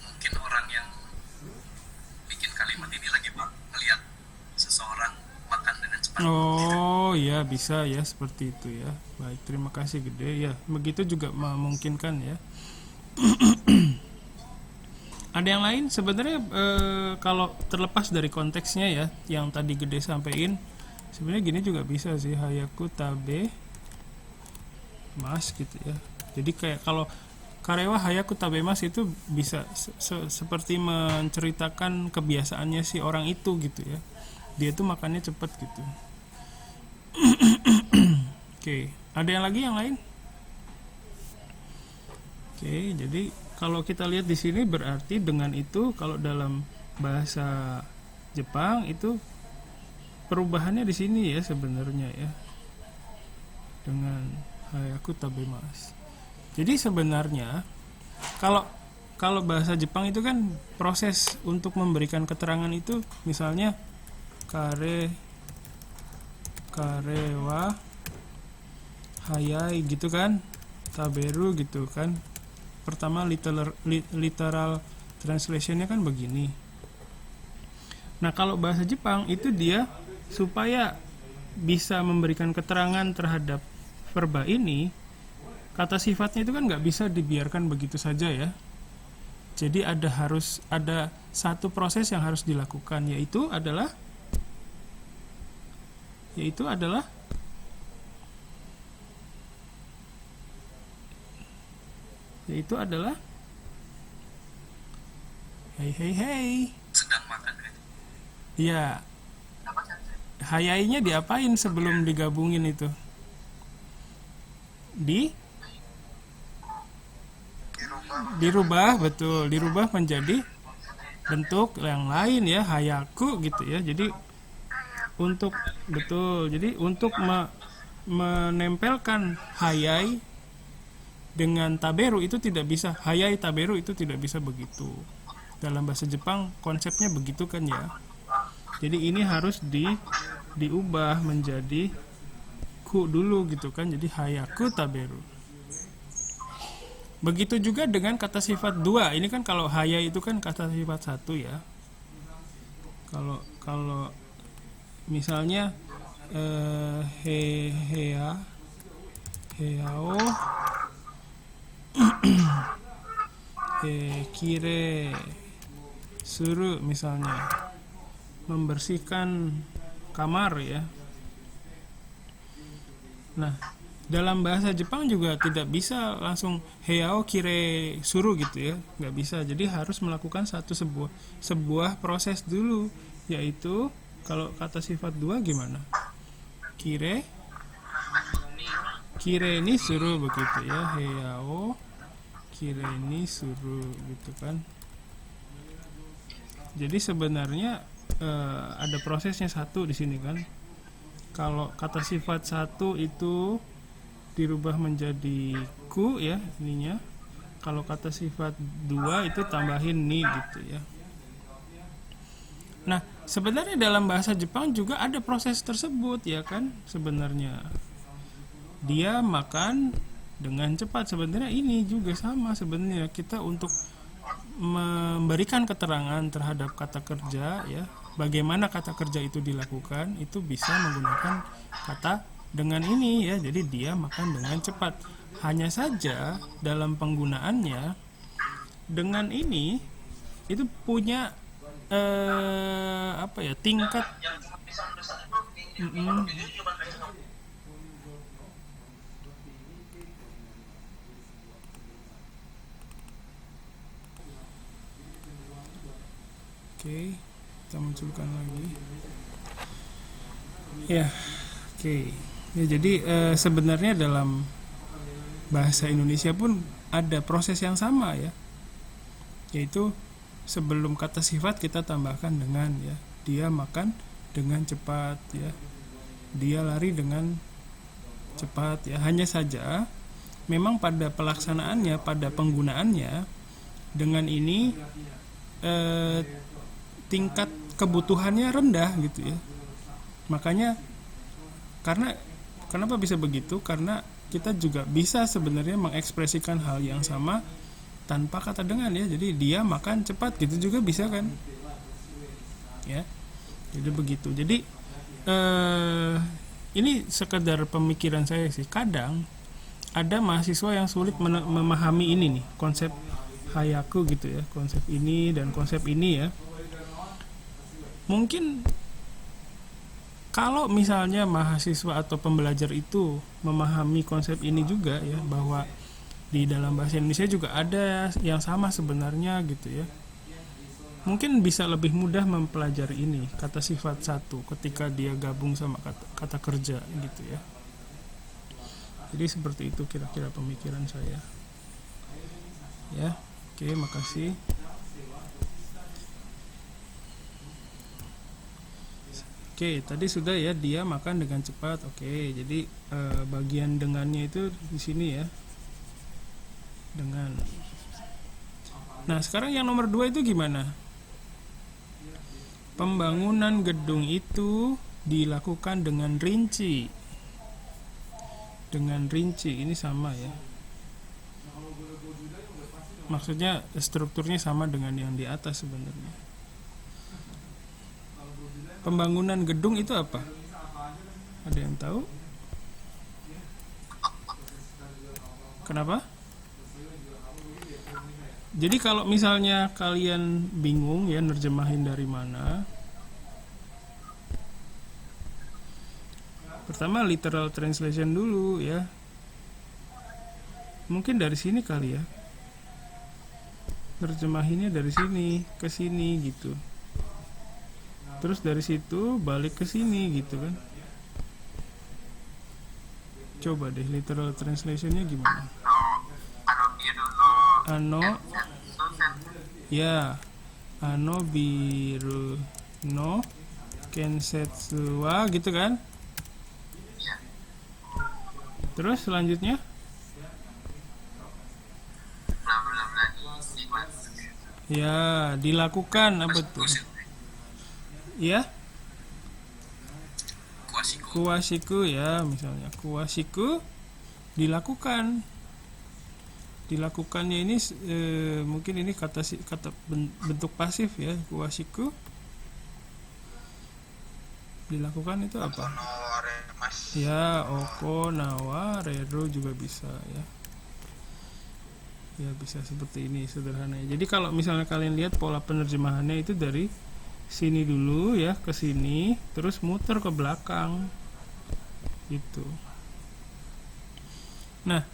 Mungkin orang yang bikin kalimat ini lagi melihat seseorang makan dengan cepat. Oh ya, bisa ya seperti itu ya. Baik, terima kasih gede ya. Begitu juga memungkinkan ya. Ada yang lain sebenarnya kalau terlepas dari konteksnya ya, yang tadi gede sampein, sebenarnya gini juga bisa sih. Hayaku tabe mas gitu ya. Jadi kayak kalau Karewa Hayaku Tabemas itu bisa seperti menceritakan kebiasaannya si orang itu gitu ya. Dia tuh makannya cepet gitu. Oke, ada yang lain? Oke, jadi kalau kita lihat di sini berarti dengan itu kalau dalam bahasa Jepang itu perubahannya di sini ya sebenarnya ya. Dengan Hayaku Tabemas. Jadi sebenarnya kalau bahasa Jepang itu kan proses untuk memberikan keterangan itu misalnya karewa hayai gitu kan, taberu gitu kan. Pertama literal translationnya kan begini. Nah kalau bahasa Jepang itu dia supaya bisa memberikan keterangan terhadap verba ini, kata sifatnya itu kan nggak bisa dibiarkan begitu saja ya. Jadi harus ada satu proses yang harus dilakukan, yaitu adalah hei sedang makan kan? ya, hayainya diapain sebelum digabungin itu? Dirubah, betul, dirubah menjadi bentuk yang lain ya, hayaku gitu ya. Jadi untuk menempelkan hayai dengan taberu itu tidak bisa, hayai taberu itu tidak bisa begitu. Dalam bahasa Jepang konsepnya begitu kan ya. Jadi ini harus diubah menjadi ku dulu gitu kan, jadi hayaku taberu. Begitu juga dengan kata sifat dua. Ini kan kalau haya itu kan kata sifat satu ya. Kalau misalnya heao kire suru misalnya membersihkan kamar ya. Nah dalam bahasa Jepang juga tidak bisa langsung heao kire suru gitu ya, nggak bisa. Jadi harus melakukan sebuah proses dulu, yaitu kalau kata sifat dua gimana? Kire ini suru begitu ya, heao kire ini suru gitu kan. Jadi sebenarnya ada prosesnya satu di sini kan. Kalau kata sifat satu itu dirubah menjadi ku ya ininya. Kalau kata sifat dua itu tambahin ni gitu ya. Nah sebenarnya dalam bahasa Jepang juga ada proses tersebut ya kan. Sebenarnya dia makan dengan cepat, sebenarnya ini juga sama. Sebenarnya kita untuk memberikan keterangan terhadap kata kerja ya, bagaimana kata kerja itu dilakukan, itu bisa menggunakan kata dengan ini ya. Jadi dia makan dengan cepat. Hanya saja dalam penggunaannya dengan ini itu punya tingkat Oke, kita munculkan lagi ya. Oke ya, jadi sebenarnya dalam bahasa Indonesia pun ada proses yang sama ya, yaitu sebelum kata sifat kita tambahkan dengan ya, dia makan dengan cepat ya, dia lari dengan cepat ya. Hanya saja memang pada pelaksanaannya, pada penggunaannya dengan ini tingkat kebutuhannya rendah gitu ya. Makanya kenapa bisa begitu? Karena kita juga bisa sebenarnya mengekspresikan hal yang sama tanpa kata dengan ya. Jadi dia makan cepat gitu juga bisa kan ya. Jadi begitu. Jadi ini sekedar pemikiran saya sih. Kadang ada mahasiswa yang sulit memahami ini nih, konsep hayaku gitu ya, konsep ini dan konsep ini ya. Mungkin kalau misalnya mahasiswa atau pembelajar itu memahami konsep ini juga ya, bahwa di dalam bahasa Indonesia juga ada yang sama sebenarnya gitu ya, mungkin bisa lebih mudah mempelajari ini kata sifat satu ketika dia gabung sama kata kerja gitu ya. Jadi seperti itu kira-kira pemikiran saya ya. Oke, makasih. Oke, tadi sudah ya, dia makan dengan cepat. Oke, jadi bagian dengannya itu di sini ya, dengan. Nah, sekarang yang nomor 2 itu gimana? Pembangunan gedung itu dilakukan dengan rinci. Dengan rinci, ini sama ya. Maksudnya strukturnya sama dengan yang di atas sebenarnya. Pembangunan gedung itu apa? Ada yang tahu? Kenapa? Jadi kalau misalnya kalian bingung ya nerjemahin dari mana, pertama literal translation dulu ya. Mungkin dari sini kali ya. Terjemahinnya dari sini ke sini gitu. Terus dari situ balik ke sini gitu kan. Coba deh literal translationnya gimana? Ano ya, ano biru no kensetsu wa gitu kan. Terus selanjutnya ya, dilakukan apa tuh? Ya, kuasiku ya, misalnya kuasiku dilakukan. Dilakukannya ini mungkin ini kata bentuk pasif ya, kuasiku. Dilakukan itu apa? Ya, oko nawa reru juga bisa ya. Ya, bisa seperti ini sederhananya. Jadi kalau misalnya kalian lihat pola penerjemahannya itu dari sini dulu ya ke sini, terus muter ke belakang gitu. Nah,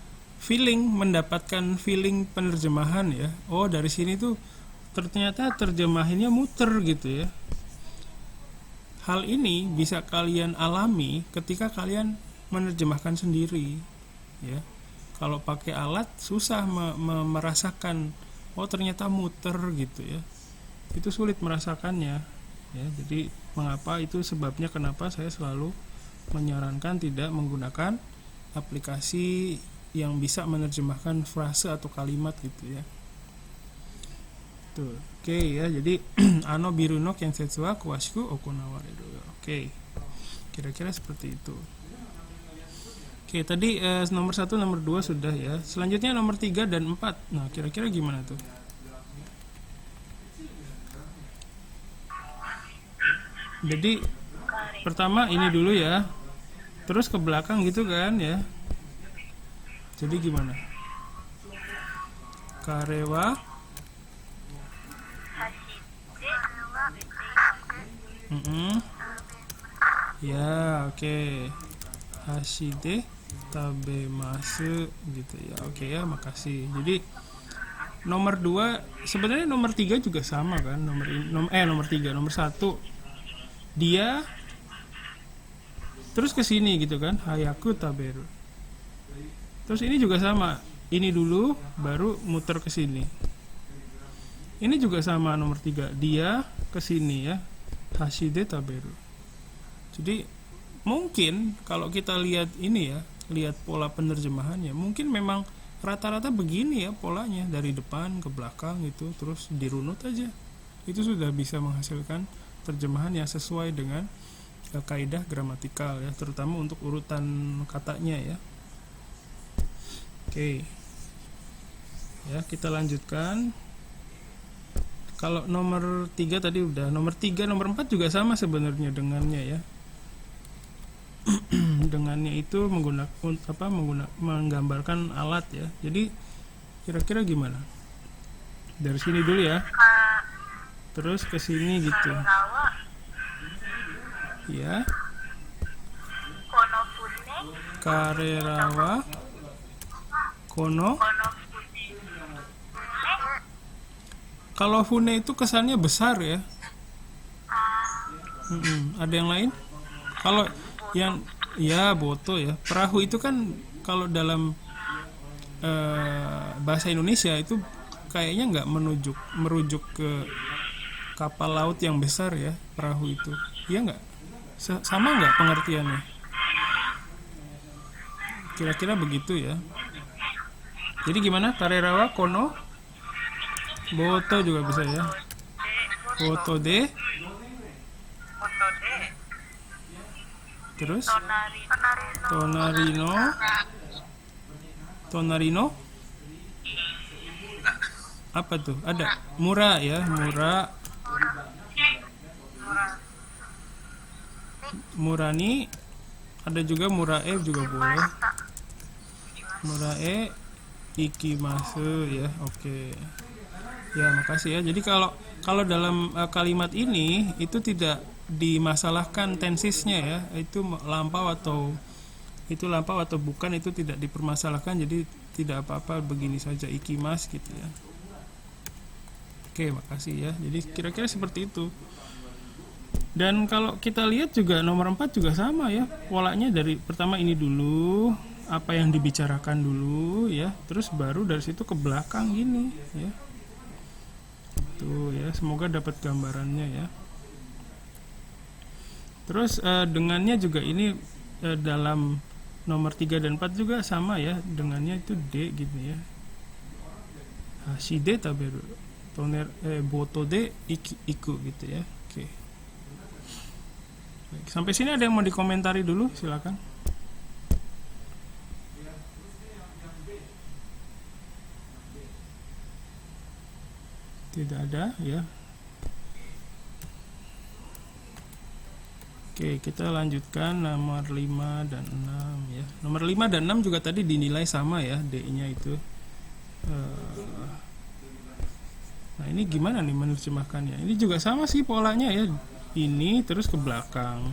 mendapatkan feeling penerjemahan ya. Oh, dari sini tuh ternyata terjemahinnya muter gitu ya. Hal ini bisa kalian alami ketika kalian menerjemahkan sendiri ya. Kalau pakai alat susah merasakan, oh ternyata muter gitu ya. Itu sulit merasakannya ya. Jadi mengapa itu sebabnya kenapa saya selalu menyarankan tidak menggunakan aplikasi yang bisa menerjemahkan frase atau kalimat gitu ya. Tuh, oke ya. Jadi ano biru no kensetsu wa kuwashiku okunawareru. Oke. Kira-kira seperti itu. Oke, tadi nomor 1, nomor 2 sudah ya. Selanjutnya nomor 3 dan 4. Nah, kira-kira gimana tuh? Jadi pertama ini dulu ya. Terus ke belakang gitu kan ya. Jadi gimana? Karewa ya, oke. Hashide tabemasu gitu ya. Oke ya, makasih. Jadi nomor 2, sebenarnya nomor 3 juga sama kan. Nomor 3, nomor 1 dia terus ke sini gitu kan, hayaku taberu. Terus ini juga sama, ini dulu baru muter ke sini. Ini juga sama nomor 3, dia ke sini ya, hashide taberu. Jadi mungkin kalau kita lihat ini ya, lihat pola penerjemahannya, mungkin memang rata-rata begini ya polanya, dari depan ke belakang gitu, terus dirunut aja. Itu sudah bisa menghasilkan terjemahan yang sesuai dengan kaidah gramatikal ya, terutama untuk urutan katanya ya. Oke. Ya, kita lanjutkan. Kalau nomor 3 tadi udah, nomor 3, nomor 4 juga sama sebenarnya dengannya ya. Dengannya itu menggambarkan alat ya. Jadi kira-kira gimana? Dari sini dulu ya. Terus ke sini gitu. Ya. Karerawa kono. Kalau fune itu kesannya besar ya. Ada yang lain? Kalau yang ya boto ya. Perahu itu kan kalau dalam bahasa Indonesia itu kayaknya nggak merujuk ke kapal laut yang besar ya, perahu itu. Iya nggak? Sama nggak pengertiannya? Kira-kira begitu ya. Jadi gimana? Karerawa kono boto juga bisa ya. Boto de. Terus tonarino. Tonarino. Apa tuh? Ada mura ya, mura. Murani. Ada juga murae juga boleh. Murae ikimasu ya. Oke. Ya, makasih ya. Jadi kalau dalam kalimat ini itu tidak dimasalahkan tensisnya ya. Itu lampau atau bukan, itu tidak dipermasalahkan. Jadi tidak apa-apa, begini saja ikimas gitu ya. Oke, makasih ya. Jadi kira-kira seperti itu. Dan kalau kita lihat juga nomor 4 juga sama ya. Polanya dari pertama ini dulu, apa yang dibicarakan dulu ya. Terus baru dari situ ke belakang gini ya. Tuh ya, semoga dapat gambarannya ya. Terus dengannya juga ini dalam nomor 3 dan 4 juga sama ya. Dengannya itu D gitu ya. Hashide taberu. Boto de iku gitu ya. Oke. Baik, sampai sini ada yang mau dikomentari dulu, silakan. Tidak ada ya. Oke, kita lanjutkan nomor 5 dan 6 ya. Nomor 5 dan 6 juga tadi dinilai sama ya, D-nya itu. Nah, ini gimana nih menerjemahkannya? Ini juga sama sih polanya ya. Ini terus ke belakang.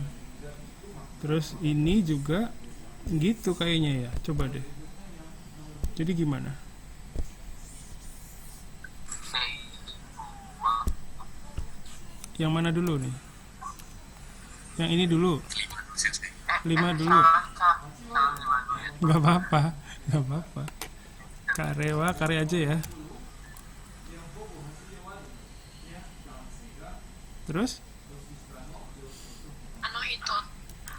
Terus ini juga gitu kayaknya ya. Coba deh. Jadi gimana? Yang mana dulu nih? Yang ini dulu. 5 dulu. Gak apa-apa. Karewa, kare aja ya. Terus?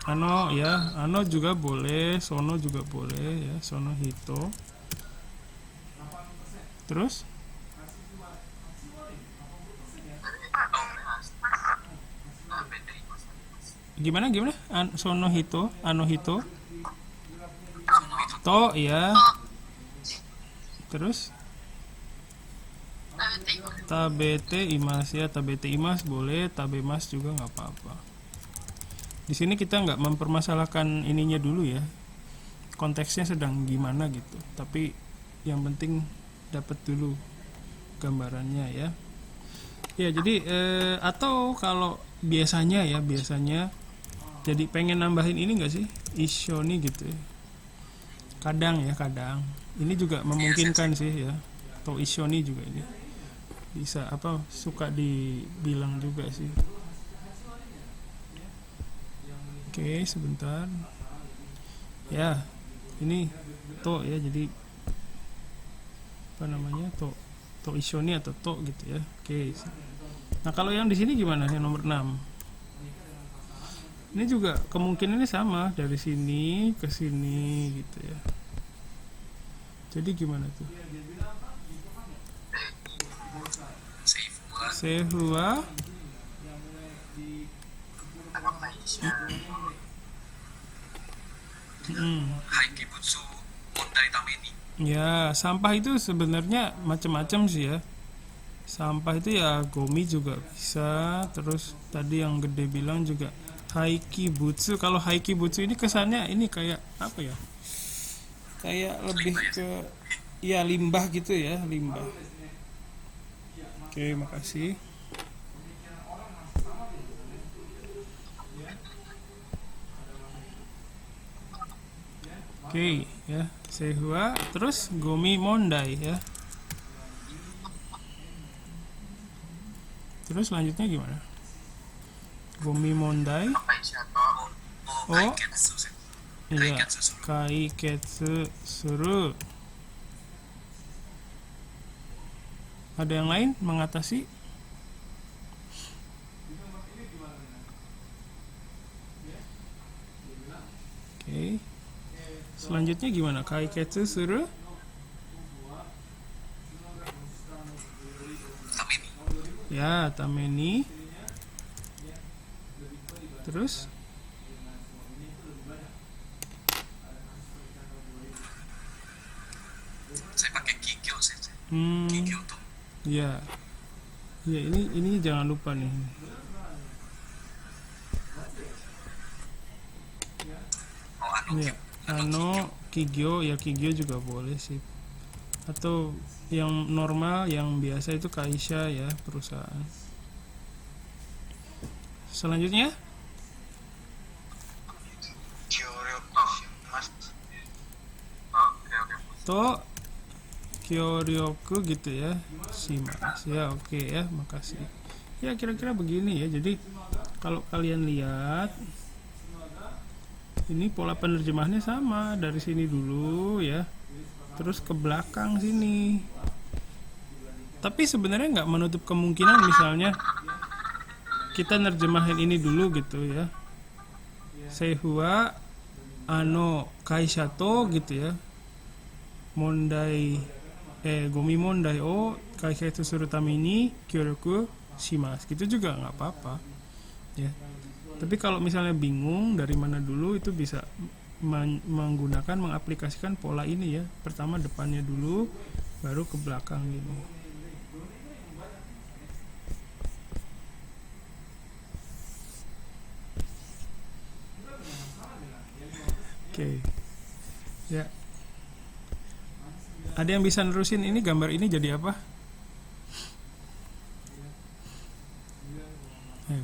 Ano ya, ano juga boleh, sono juga boleh ya, sono hito. Terus? Gimana? Sono hito, ano hito. To ya. Terus? Tabete imas ya, tabete imas boleh, tabemas juga nggak apa-apa. Di sini kita nggak mempermasalahkan ininya dulu ya, konteksnya sedang gimana gitu. Tapi yang penting dapat dulu gambarannya ya. Ya jadi atau kalau biasanya jadi pengen nambahin ini nggak sih, ishoni gitu ya. Kadang. Ini juga memungkinkan sih ya. Atau ishoni juga ini bisa suka dibilang juga sih. Oke, sebentar ya, ini to ya, jadi to ishoni atau to gitu ya. Oke, nah kalau yang di sini gimana, yang nomor 6? Ini juga kemungkinannya sama, dari sini ke sini gitu ya. Jadi gimana tuh? Sehua ya, sampah itu sebenarnya macam-macam sih ya. Sampah itu ya gomi juga bisa. Terus tadi yang gede bilang juga haikibutsu. Kalau haikibutsu ini kesannya ini kayak apa ya? Kayak lebih ke ya limbah gitu ya, limbah. Oke, makasih. Oke, ya. Sehua, terus gomi mondai ya. Terus selanjutnya gimana? Gomi mondai. Oh, iya. Kaiketsu suru. Ada yang lain mengatasi? Oke. Selanjutnya gimana? Kaiketsu suru? Ya, tameni. Terus? Saya pakai kikyo sensei. Hmm, Kikyo tuh. ya. Ya, ini jangan lupa nih. Oh, anu Ya, kigyo, ya kigyo juga boleh sih. Atau yang normal, yang biasa itu kaisha ya, perusahaan. Selanjutnya, Kyoryoku shimasu. Oh, oke. to kyoryoku gitu ya, shimasu ya, oke ya, makasih. Ya kira-kira begini ya. Jadi kalau kalian lihat, ini pola penerjemahannya sama dari sini dulu ya, terus ke belakang sini. Tapi sebenarnya nggak menutup kemungkinan misalnya kita nerjemahin ini dulu gitu ya. Seihua ano kaisha to gitu ya. Mondai gomi mondai o kaiketsu suru tame ni kyoryoku shimasu. Gitu juga nggak apa-apa ya. Tapi kalau misalnya bingung dari mana dulu, itu bisa mengaplikasikan pola ini ya. Pertama depannya dulu, baru ke belakang gini. Oke. Ya. Ada yang bisa nerusin ini, gambar ini jadi apa?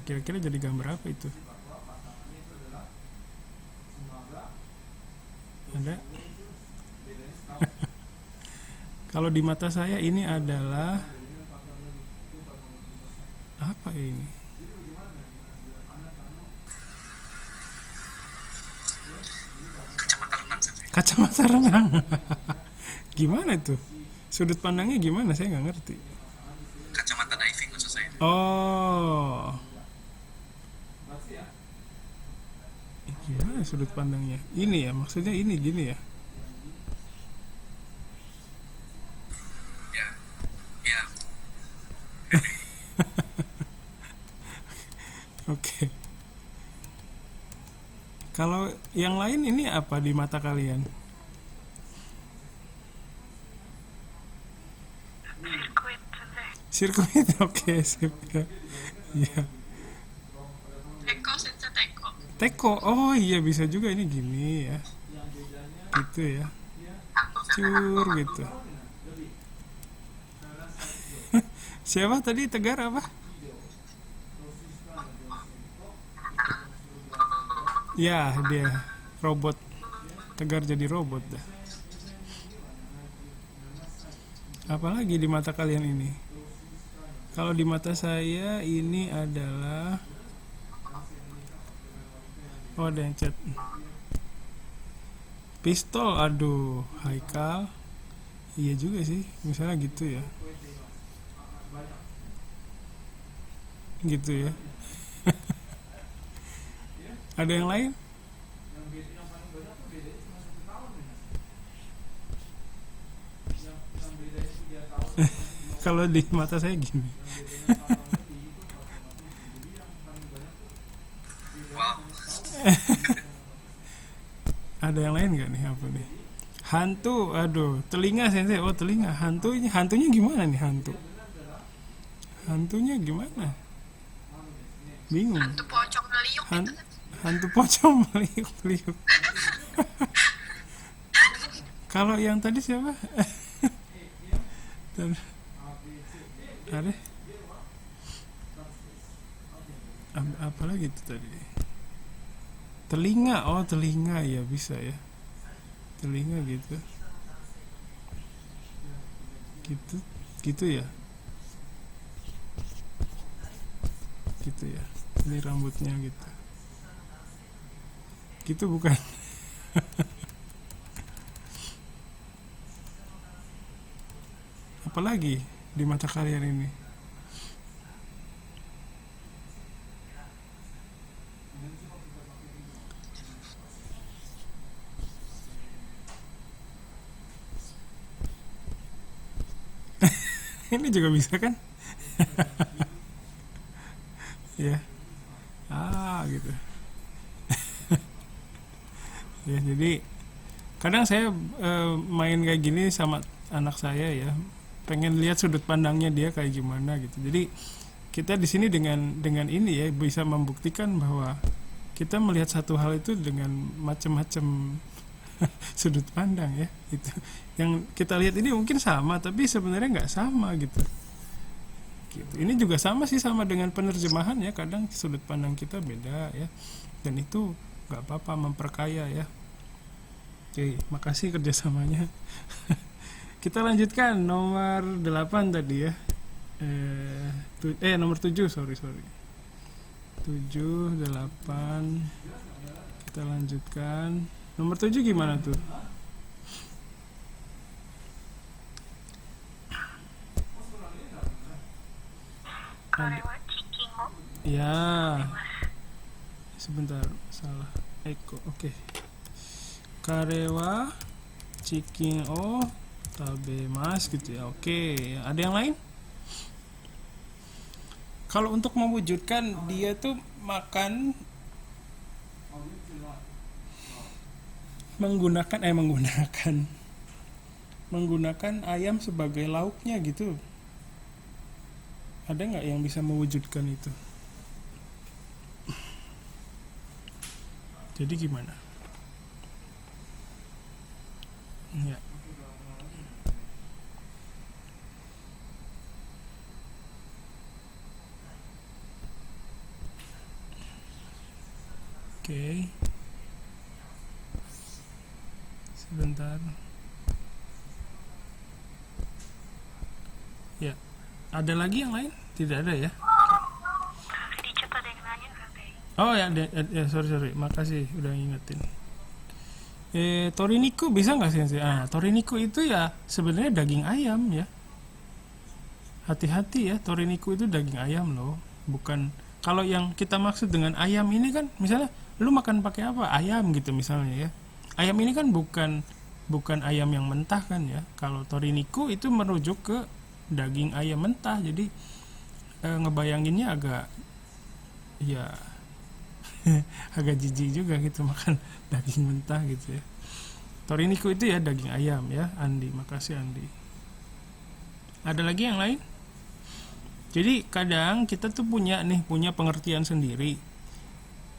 Kira-kira jadi gambar apa itu? Ada? Kalau di mata saya ini adalah apa ini? Kacamata renang sensei. Kacamata renang. Gimana itu? Sudut pandangnya gimana? Saya nggak ngerti. Kacamata diving maksud saya. Oh, gimana sudut pandangnya? Ini ya, maksudnya ini gini ya. Ya. Ya. Oke. Kalau yang lain ini apa di mata kalian? Sirkuit sensei. Sirkuit, oke, sip ya. Iya. Teko sensei teko. Teko, oh iya bisa juga ini gini ya. Gitu ya. Cur gitu. Siapa tadi Tegar apa? Ya, dia robot. Tegar jadi robot dah. Apalagi di mata kalian ini? Kalau di mata saya ini adalah, oh ada yang chat. Pistol, aduh, Haikal. Iya juga sih, misalnya gitu ya. Gitu ya. Ada yang lain? Kalau di mata saya gini. Wow. Ada yang lain nggak nih, apa nih? Hantu, aduh, telinga sensei. Oh telinga, hantunya gimana nih hantu? Hantunya gimana? Bingung. Hantu pocong meliuk Han- itu kan. hantu pocong meliuk-liuk. Kalau yang tadi siapa? Dan ada apa lagi itu tadi? Telinga, oh telinga ya bisa ya. telinga gitu, gitu, gitu ya, gitu ya. Ini rambutnya gitu, gitu bukan? Apalagi di mata kalian ini? Ini juga bisa kan? Ya, gitu. Ya, jadi kadang saya main kayak gini sama anak saya ya, pengen lihat sudut pandangnya dia kayak gimana gitu. Jadi kita di sini dengan ini ya bisa membuktikan bahwa kita melihat satu hal itu dengan macam-macam sudut pandang ya. Itu yang kita lihat ini mungkin sama, tapi sebenarnya nggak sama gitu. Ini juga sama sih, sama dengan penerjemahan ya, kadang sudut pandang kita beda ya, dan itu nggak apa-apa, memperkaya ya. Oke, makasih kerjasamanya. Kita lanjutkan nomor 8 tadi ya. Nomor 7, sorry 7, 8. Kita lanjutkan nomor 7 gimana tuh? Karewa Cikimo. Ya, sebentar, salah. Eko, oke. Karewa Cikino Tabemas gitu ya. Oke, ada yang lain? Kalau untuk mewujudkan dia tuh makan menggunakan ayam sebagai lauknya gitu. Ada nggak yang bisa mewujudkan itu? Jadi gimana? Ya. Oke. Sebentar. Ya. Ada lagi yang lain? Tidak ada ya? Dicoba ada yang nanya Kak. Oh ya, sorry. Makasih udah ngingetin. Toriniku bisa nggak sih? Toriniku itu ya sebenarnya daging ayam ya. Hati-hati ya, toriniku itu daging ayam loh. Bukan, kalau yang kita maksud dengan ayam ini kan, misalnya lu makan pakai apa? Ayam gitu misalnya ya. Ayam ini kan bukan ayam yang mentah kan ya. Kalau toriniku itu merujuk ke daging ayam mentah. Jadi ngebayanginnya agak ya agak jijik juga gitu makan daging mentah gitu ya. Toriniku itu ya daging ayam ya, Andi. Makasih Andi. Ada lagi yang lain? Jadi kadang kita tuh punya pengertian sendiri.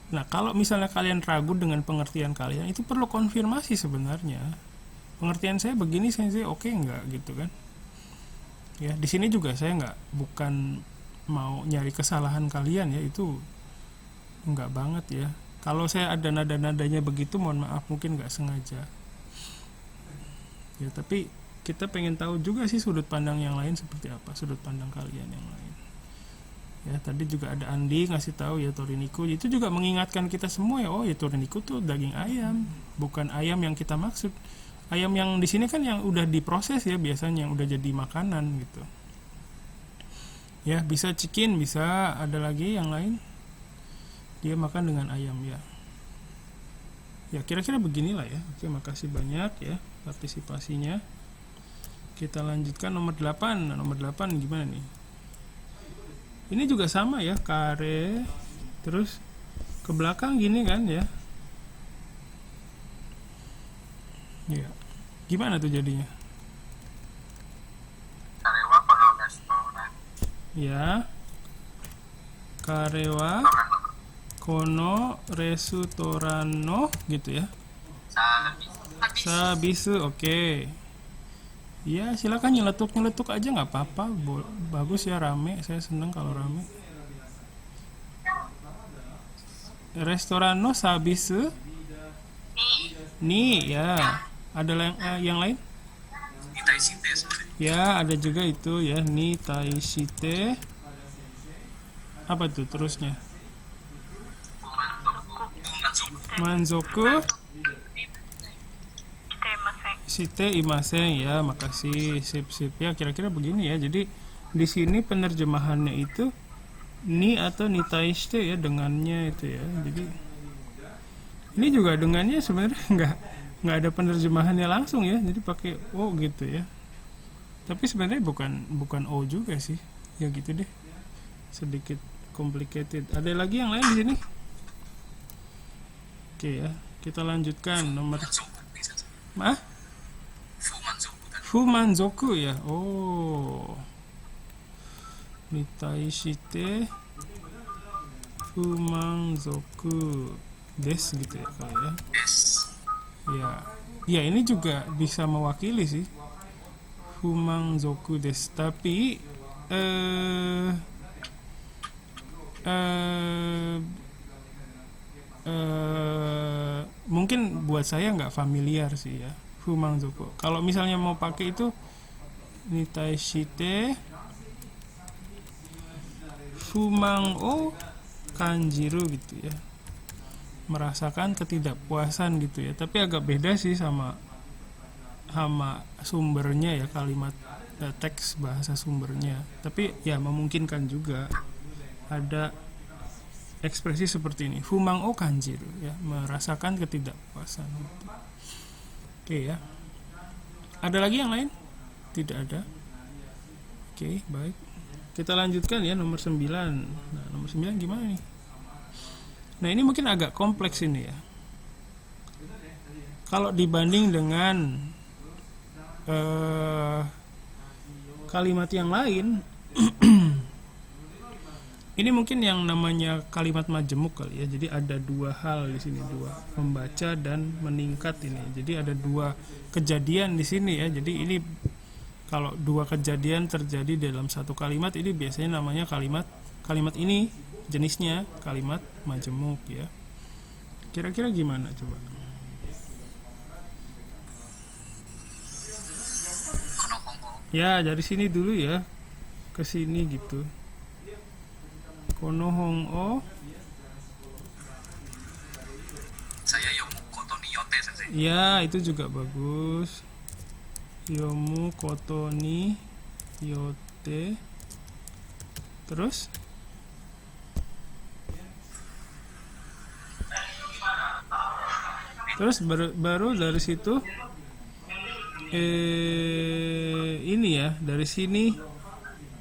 Nah, kalau misalnya kalian ragu dengan pengertian kalian, itu perlu konfirmasi sebenarnya. Pengertian saya begini, saya oke nggak gitu kan? Ya, di sini juga saya bukan mau nyari kesalahan kalian ya, itu enggak banget ya. Kalau saya ada nada-nadanya begitu, mohon maaf, mungkin nggak sengaja. Ya, tapi kita pengen tahu juga sih sudut pandang yang lain seperti apa, sudut pandang kalian yang lain. Ya, tadi juga ada Andi ngasih tahu ya toriniku, itu juga mengingatkan kita semua ya, oh ya toriniku tuh daging ayam, bukan ayam yang kita maksud. Ayam yang di sini kan yang udah diproses ya, biasanya yang udah jadi makanan gitu. Ya, bisa chicken, bisa ada lagi yang lain. Dia makan dengan ayam ya. Ya, kira-kira beginilah ya. Oke, makasih banyak ya partisipasinya. Kita lanjutkan nomor 8. Nomor 8 gimana nih? Ini juga sama ya, kare terus ke belakang gini kan ya. Ya. Gimana tuh jadinya? Karewa kono restoran. Ya. Karewa kono restoranno gitu ya. Sabisu, oke. Ya, silakan nyeletuk aja nggak apa-apa. Bagus ya, rame. Saya seneng kalau rame. Restoranno sabisu. Nih ya. Ada yang lain? Nitai Site sensei. Ya, ada juga itu ya, Nitai Shite. Apa tuh terusnya? Manzoku Shite imasen, ya, makasih. Sip ya, kira-kira begini ya. Jadi di sini penerjemahannya itu ni atau nitai shite ya, dengannya itu ya. Jadi ini juga dengannya sebenarnya nggak ada penerjemahannya langsung ya. Jadi pakai o gitu ya. Tapi sebenarnya bukan o juga sih. Ya gitu deh. Sedikit complicated. Ada lagi yang lain di sini? Oke ya, kita lanjutkan nomor Fumanzoku ya. Oh, Nitai shite Fumanzoku des gitu ya kalau ya. Ya, ya ini juga bisa mewakili sih. Fumanzoku des, tapi mungkin buat saya nggak familiar sih ya Fumanzoku. Kalau misalnya mau pakai itu Nitai shite Fumang o kanjiru gitu ya, merasakan ketidakpuasan gitu ya. Tapi agak beda sih sama sumbernya ya, kalimat teks bahasa sumbernya. Tapi ya memungkinkan juga ada ekspresi seperti ini, fumang o kanjiru ya, merasakan ketidakpuasan. Oke ya. Ada lagi yang lain? Tidak ada. Oke, baik. Kita lanjutkan ya nomor 9. Nah, nomor 9 gimana nih? Nah, ini mungkin agak kompleks ini ya. Kalau dibanding dengan kalimat yang lain ini mungkin yang namanya kalimat majemuk kali ya. Jadi ada dua hal di sini, dua, membaca dan meningkat ini. Jadi ada dua kejadian di sini ya. Jadi ini kalau dua kejadian terjadi dalam satu kalimat, ini biasanya namanya kalimat ini jenisnya kalimat majemuk ya. Kira-kira gimana coba? Ya, dari sini dulu ya. Ke sini gitu. Konohong o. Saya yomu koto ni yote sensei. Ya, itu juga bagus. Yomu koto ni yote. Terus? Terus baru dari situ ini ya, dari sini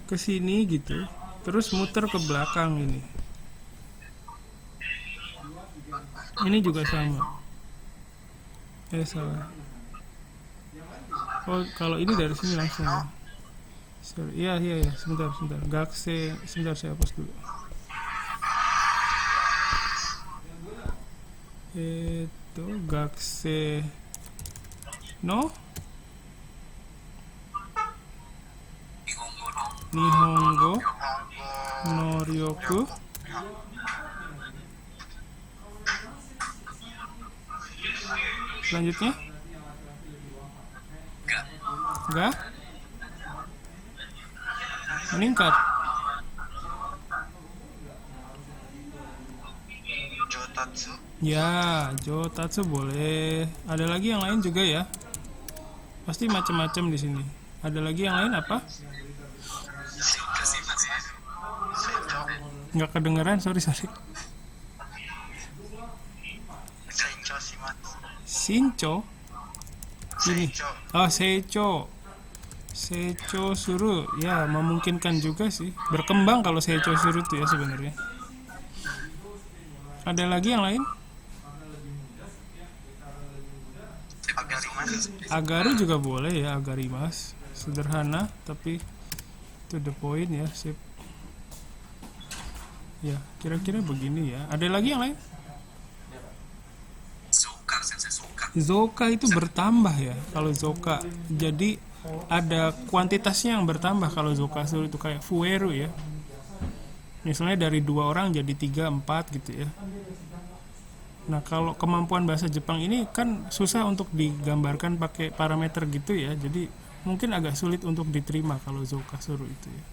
ke sini gitu. Terus muter ke belakang ini. Ini juga sama. Salah. Oh, kalau ini dari sini langsung. Sorry. Iya, sebentar. Gakse, sebentar saya hapus dulu. Itu gakse no Nihongo no ryoku selanjutnya ga meningkat. Jotatsu. Ya, jotatsu boleh. Ada lagi yang lain juga ya. Pasti macam-macam di sini. Ada lagi yang lain apa? Nggak kedengeran, sorry. Shincho. Ini. Oh, seicho suru. Ya, memungkinkan juga sih. Berkembang kalau seicho suru itu ya sebenarnya. Ada lagi yang lain? Agaru juga boleh ya, agarimas. Sederhana tapi to the point ya, sip. Ya, kira-kira begini ya. Ada lagi yang lain? Zoka itu bertambah ya kalau zoka. Jadi ada kuantitasnya yang bertambah kalau zoka suru itu, kayak fueru ya. Misalnya dari 2 orang jadi 3, 4 gitu ya. Nah, kalau kemampuan bahasa Jepang ini kan susah untuk digambarkan pakai parameter gitu ya. Jadi mungkin agak sulit untuk diterima kalau Zoukasuru itu ya.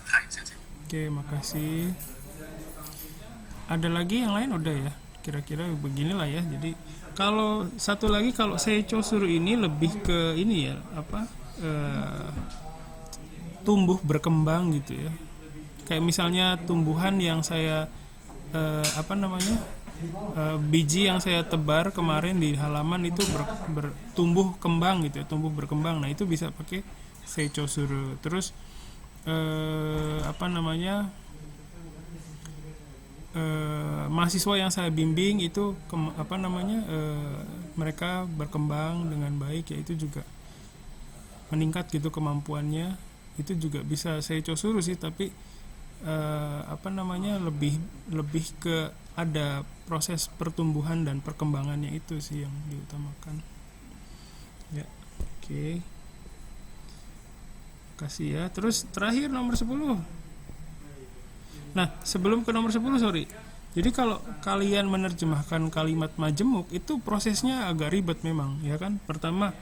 はい先生 Oke, makasih. Ada lagi yang lain udah ya. Kira-kira beginilah ya. Jadi kalau satu lagi, kalau Seichosuru ini lebih ke ini ya, apa? Tumbuh berkembang gitu ya. Kayak misalnya tumbuhan yang saya biji yang saya tebar kemarin di halaman itu bertumbuh kembang gitu ya, tumbuh berkembang. Nah, itu bisa pakai Seichosuru. Terus mahasiswa yang saya bimbing itu mereka berkembang dengan baik ya, itu juga meningkat gitu kemampuannya. Itu juga bisa Seichosuru sih, tapi lebih ke ada proses pertumbuhan dan perkembangannya itu sih yang diutamakan ya. Oke. Kasih ya. Terus terakhir nomor 10. Nah, sebelum ke nomor 10, sorry. Jadi kalau kalian menerjemahkan kalimat majemuk itu prosesnya agak ribet memang, ya kan? Pertama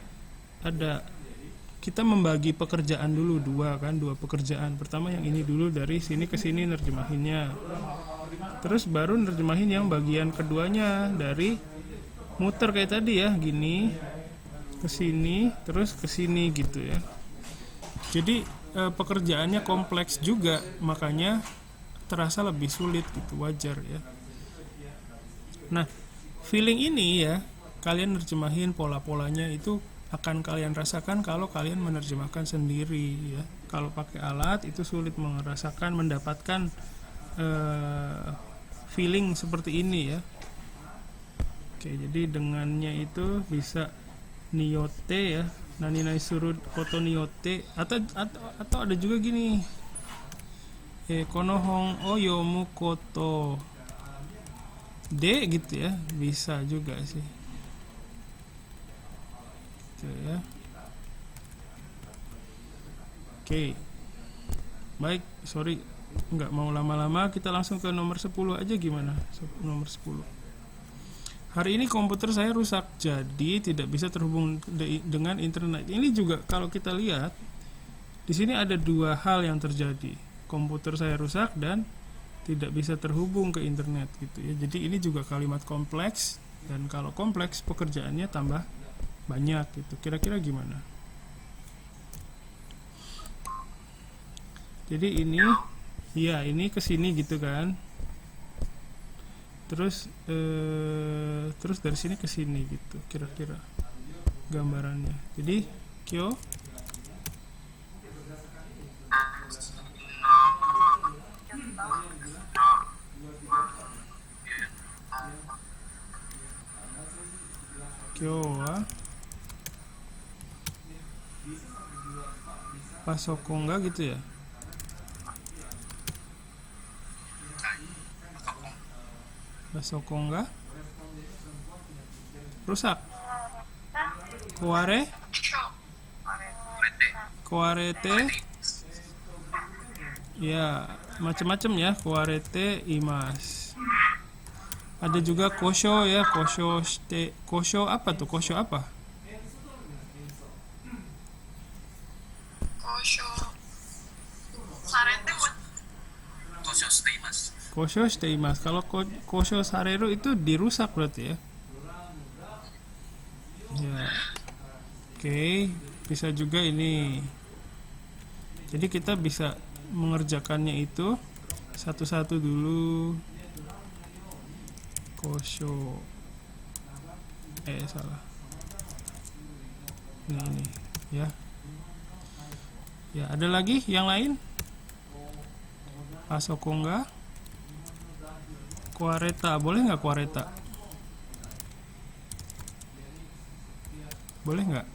kita membagi pekerjaan dulu dua pekerjaan. Pertama yang ini dulu, dari sini ke sini nerjemahinnya. Terus baru nerjemahin yang bagian keduanya, dari muter kayak tadi ya, gini ke sini terus ke sini gitu ya. Jadi pekerjaannya kompleks juga, makanya terasa lebih sulit gitu, wajar ya. Nah, feeling ini ya, kalian nerjemahin pola-polanya itu akan kalian rasakan kalau kalian menerjemahkan sendiri ya. Kalau pakai alat itu sulit mendapatkan feeling seperti ini ya. Oke, jadi dengannya itu bisa niyote ya, nani nai suru koto niyote, atau ada juga gini, kono hon o yomu koto de gitu ya, bisa juga sih gitu ya. Oke, baik, sorry nggak mau lama-lama, kita langsung ke nomor 10 aja. Gimana nomor 10? Hari ini komputer saya rusak, jadi tidak bisa terhubung dengan internet. Ini juga kalau kita lihat di sini ada dua hal yang terjadi. Komputer saya rusak dan tidak bisa terhubung ke internet gitu ya. Jadi ini juga kalimat kompleks, dan kalau kompleks pekerjaannya tambah banyak gitu. Kira-kira gimana? Jadi ini ya, ini ke sini gitu kan. Terus dari sini ke sini gitu kira-kira gambarannya. Jadi kyo wa pasokonga gitu ya. Pasokonga rusak. Koarete ya, macam-macam ya. Koarete imas. Ada juga kosho ya, kosho apa tuh? Kosho apa? Kosho shiteimasu. Kalau kosho sareru itu dirusak berarti ya. Ya. Oke, bisa juga ini. Jadi kita bisa mengerjakannya itu satu-satu dulu. Kosho. Salah. Ini ya. Ya, ada lagi yang lain? Pasokonga. Kuareta, boleh nggak kuareta? Boleh nggak?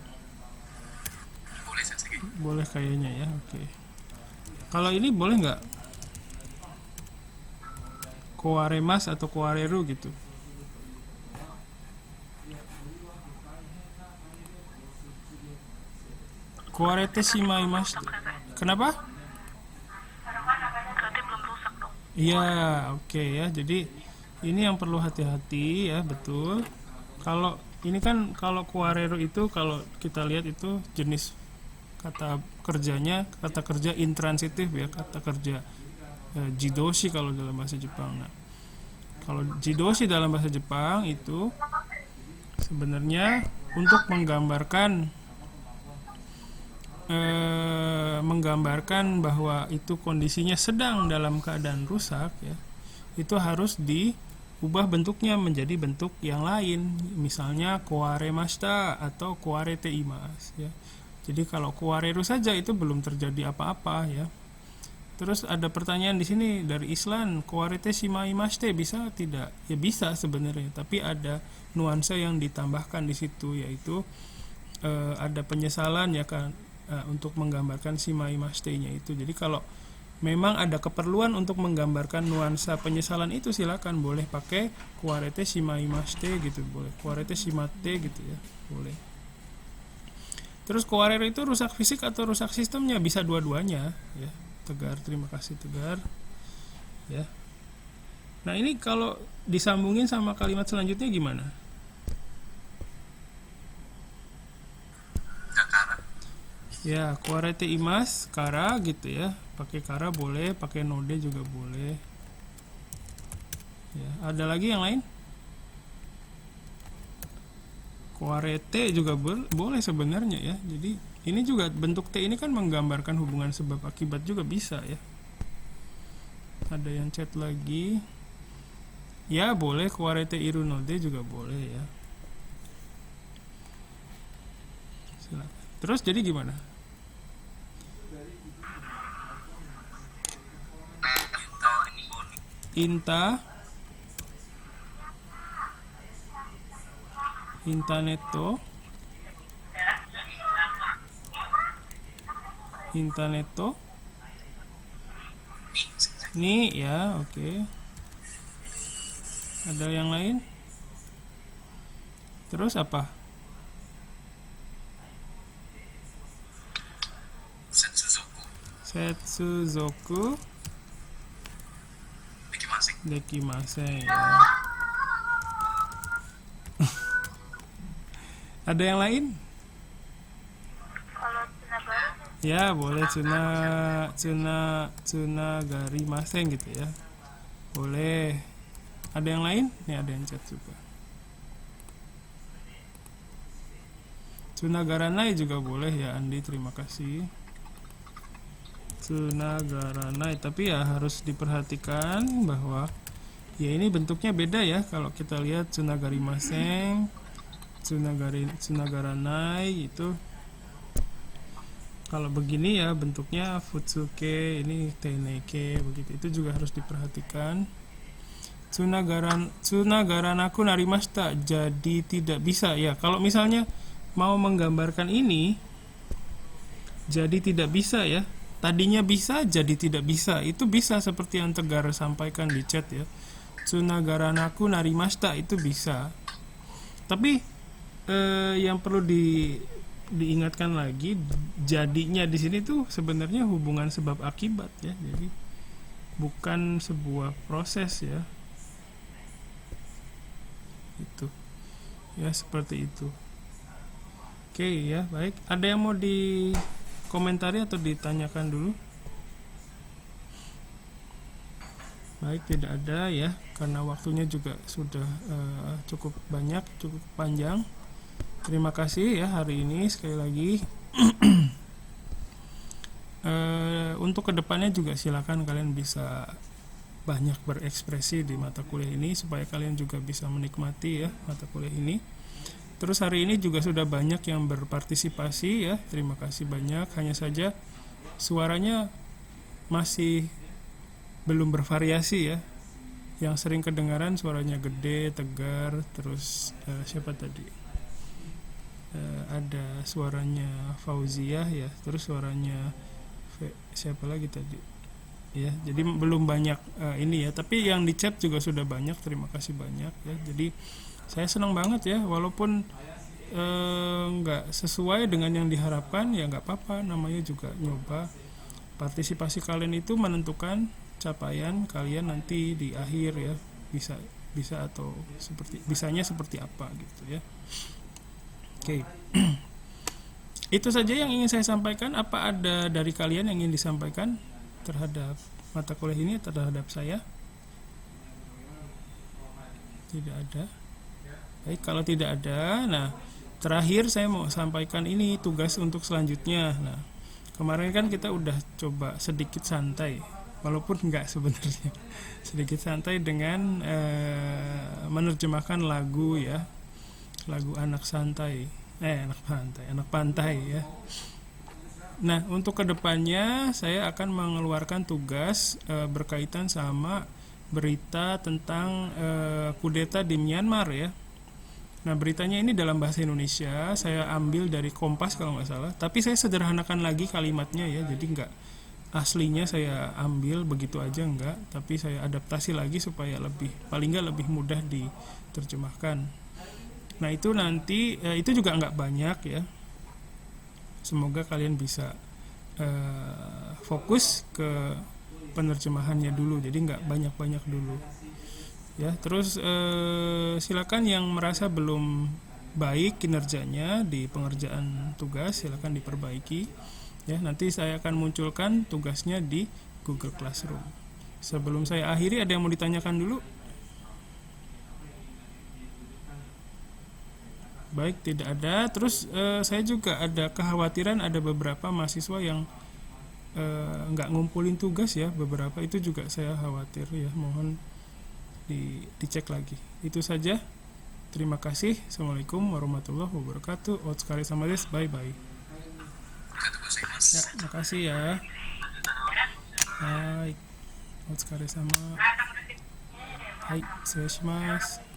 Boleh kayaknya ya. Oke. Kalau ini boleh nggak? Koaremas atau koareru gitu. Koarete shimaimasu. Kenapa? Berarti belum rusak dong. Iya, oke ya. Jadi Ini yang perlu hati-hati ya, betul. Kalau ini kan kalau quarero itu kalau kita lihat itu jenis kata kerjanya kata kerja intransitif ya, kata kerja jidoshi kalau dalam bahasa Jepang. Nah, kalau jidoshi dalam bahasa Jepang itu sebenarnya untuk menggambarkan bahwa itu kondisinya sedang dalam keadaan rusak ya, itu harus diubah bentuknya menjadi bentuk yang lain, misalnya koaremashita atau koarete imasu ya. Jadi kalau koareru saja itu belum terjadi apa-apa ya. Terus ada pertanyaan di sini dari Islan, koarete shimaimashite bisa tidak? Ya bisa sebenarnya, tapi ada nuansa yang ditambahkan di situ, yaitu ada penyesalan ya kan, untuk menggambarkan shimaimashite-nya itu. Jadi kalau memang ada keperluan untuk menggambarkan nuansa penyesalan itu, silakan boleh pakai koarete shimaimashite gitu, boleh koarete shimate gitu ya, boleh. Terus koareru itu rusak fisik atau rusak sistemnya? Bisa dua-duanya ya. Tegar, terima kasih Tegar ya. Nah ini kalau disambungin sama kalimat selanjutnya gimana? Kara. Ya, koarete imas kara gitu ya. Pakai kara boleh, pakai node juga boleh ya. Ada lagi yang lain? Koarete juga boleh sebenarnya ya. Jadi ini juga bentuk T ini kan menggambarkan hubungan sebab akibat juga bisa ya. Ada yang chat lagi. Ya boleh koarete iru node juga boleh ya. Silakan. Terus jadi gimana? Inta Intaneto nih ya, oke. Ada yang lain? Terus apa? Setsuzoku dekimasen ya. Ada yang lain? Kalau Cina baru Ya boleh Tsuna garimasen gitu ya. Boleh. Ada yang lain? Nih ada yang chat juga. Tsuna garanai juga boleh ya Andi, terima kasih. Tsuna garanai, tapi ya harus diperhatikan bahwa ya ini bentuknya beda ya. Kalau kita lihat Tsuna garimasen, Tsuna garanai itu kalau begini ya bentuknya futsuke, ini teneke begitu. Itu juga harus diperhatikan. Tsuna garanaku narimashita, jadi tidak bisa ya. Kalau misalnya mau menggambarkan ini jadi tidak bisa ya. Tadinya bisa jadi tidak bisa. Itu bisa seperti yang Tegar sampaikan di chat ya. Tsuna garanaku narimashita itu bisa. Tapi yang perlu diingatkan lagi, jadinya di sini tuh sebenarnya hubungan sebab akibat ya. Jadi bukan sebuah proses ya. Itu. Ya seperti itu. Oke ya, baik. Ada yang mau dikomentari atau ditanyakan dulu? Baik, tidak ada ya, karena waktunya juga sudah cukup banyak, cukup panjang. Terima kasih ya hari ini sekali lagi. Untuk kedepannya juga silakan kalian bisa banyak berekspresi di mata kuliah ini supaya kalian juga bisa menikmati ya mata kuliah ini. Terus hari ini juga sudah banyak yang berpartisipasi ya, terima kasih banyak. Hanya saja suaranya masih belum bervariasi ya. Yang sering kedengaran suaranya gede, Tegar, terus siapa tadi? Ada suaranya Fauziah ya, terus suaranya siapa lagi tadi ya. Jadi belum banyak ini ya, tapi yang di chat juga sudah banyak, terima kasih banyak ya. Jadi saya senang banget ya, walaupun nggak sesuai dengan yang diharapkan ya nggak apa-apa, namanya juga nyoba. Partisipasi kalian itu menentukan capaian kalian nanti di akhir ya, bisa atau bisanya seperti apa gitu ya. Oke. Itu saja yang ingin saya sampaikan. Apa ada dari kalian yang ingin disampaikan terhadap mata kuliah ini, terhadap saya? Tidak ada. Baik, kalau tidak ada, nah terakhir saya mau sampaikan ini tugas untuk selanjutnya. Nah, kemarin kan kita udah coba sedikit santai, walaupun enggak sebenarnya, sedikit santai dengan menerjemahkan lagu ya, lagu anak pantai ya. Nah, untuk kedepannya saya akan mengeluarkan tugas berkaitan sama berita tentang kudeta di Myanmar ya. Nah, beritanya ini dalam bahasa Indonesia, saya ambil dari Kompas kalau nggak salah, tapi saya sederhanakan lagi kalimatnya ya, jadi nggak aslinya saya ambil begitu aja enggak, tapi saya adaptasi lagi supaya paling nggak lebih mudah diterjemahkan. Nah, itu nanti itu juga nggak banyak ya. Semoga kalian bisa fokus ke penerjemahannya dulu, jadi nggak banyak-banyak dulu. Ya, terus silakan yang merasa belum baik kinerjanya di pengerjaan tugas, silakan diperbaiki. Ya, nanti saya akan munculkan tugasnya di Google Classroom. Sebelum saya akhiri, ada yang mau ditanyakan dulu? Baik, tidak ada. Terus saya juga ada kekhawatiran ada beberapa mahasiswa yang nggak ngumpulin tugas ya, beberapa itu juga saya khawatir ya, mohon dicek lagi. Itu saja. Terima kasih. Assalamualaikum warahmatullahi wabarakatuh. Otskare sama des. Bye bye. Ya, makasih ya. Hai. Otskare sama. Hai, 失礼します。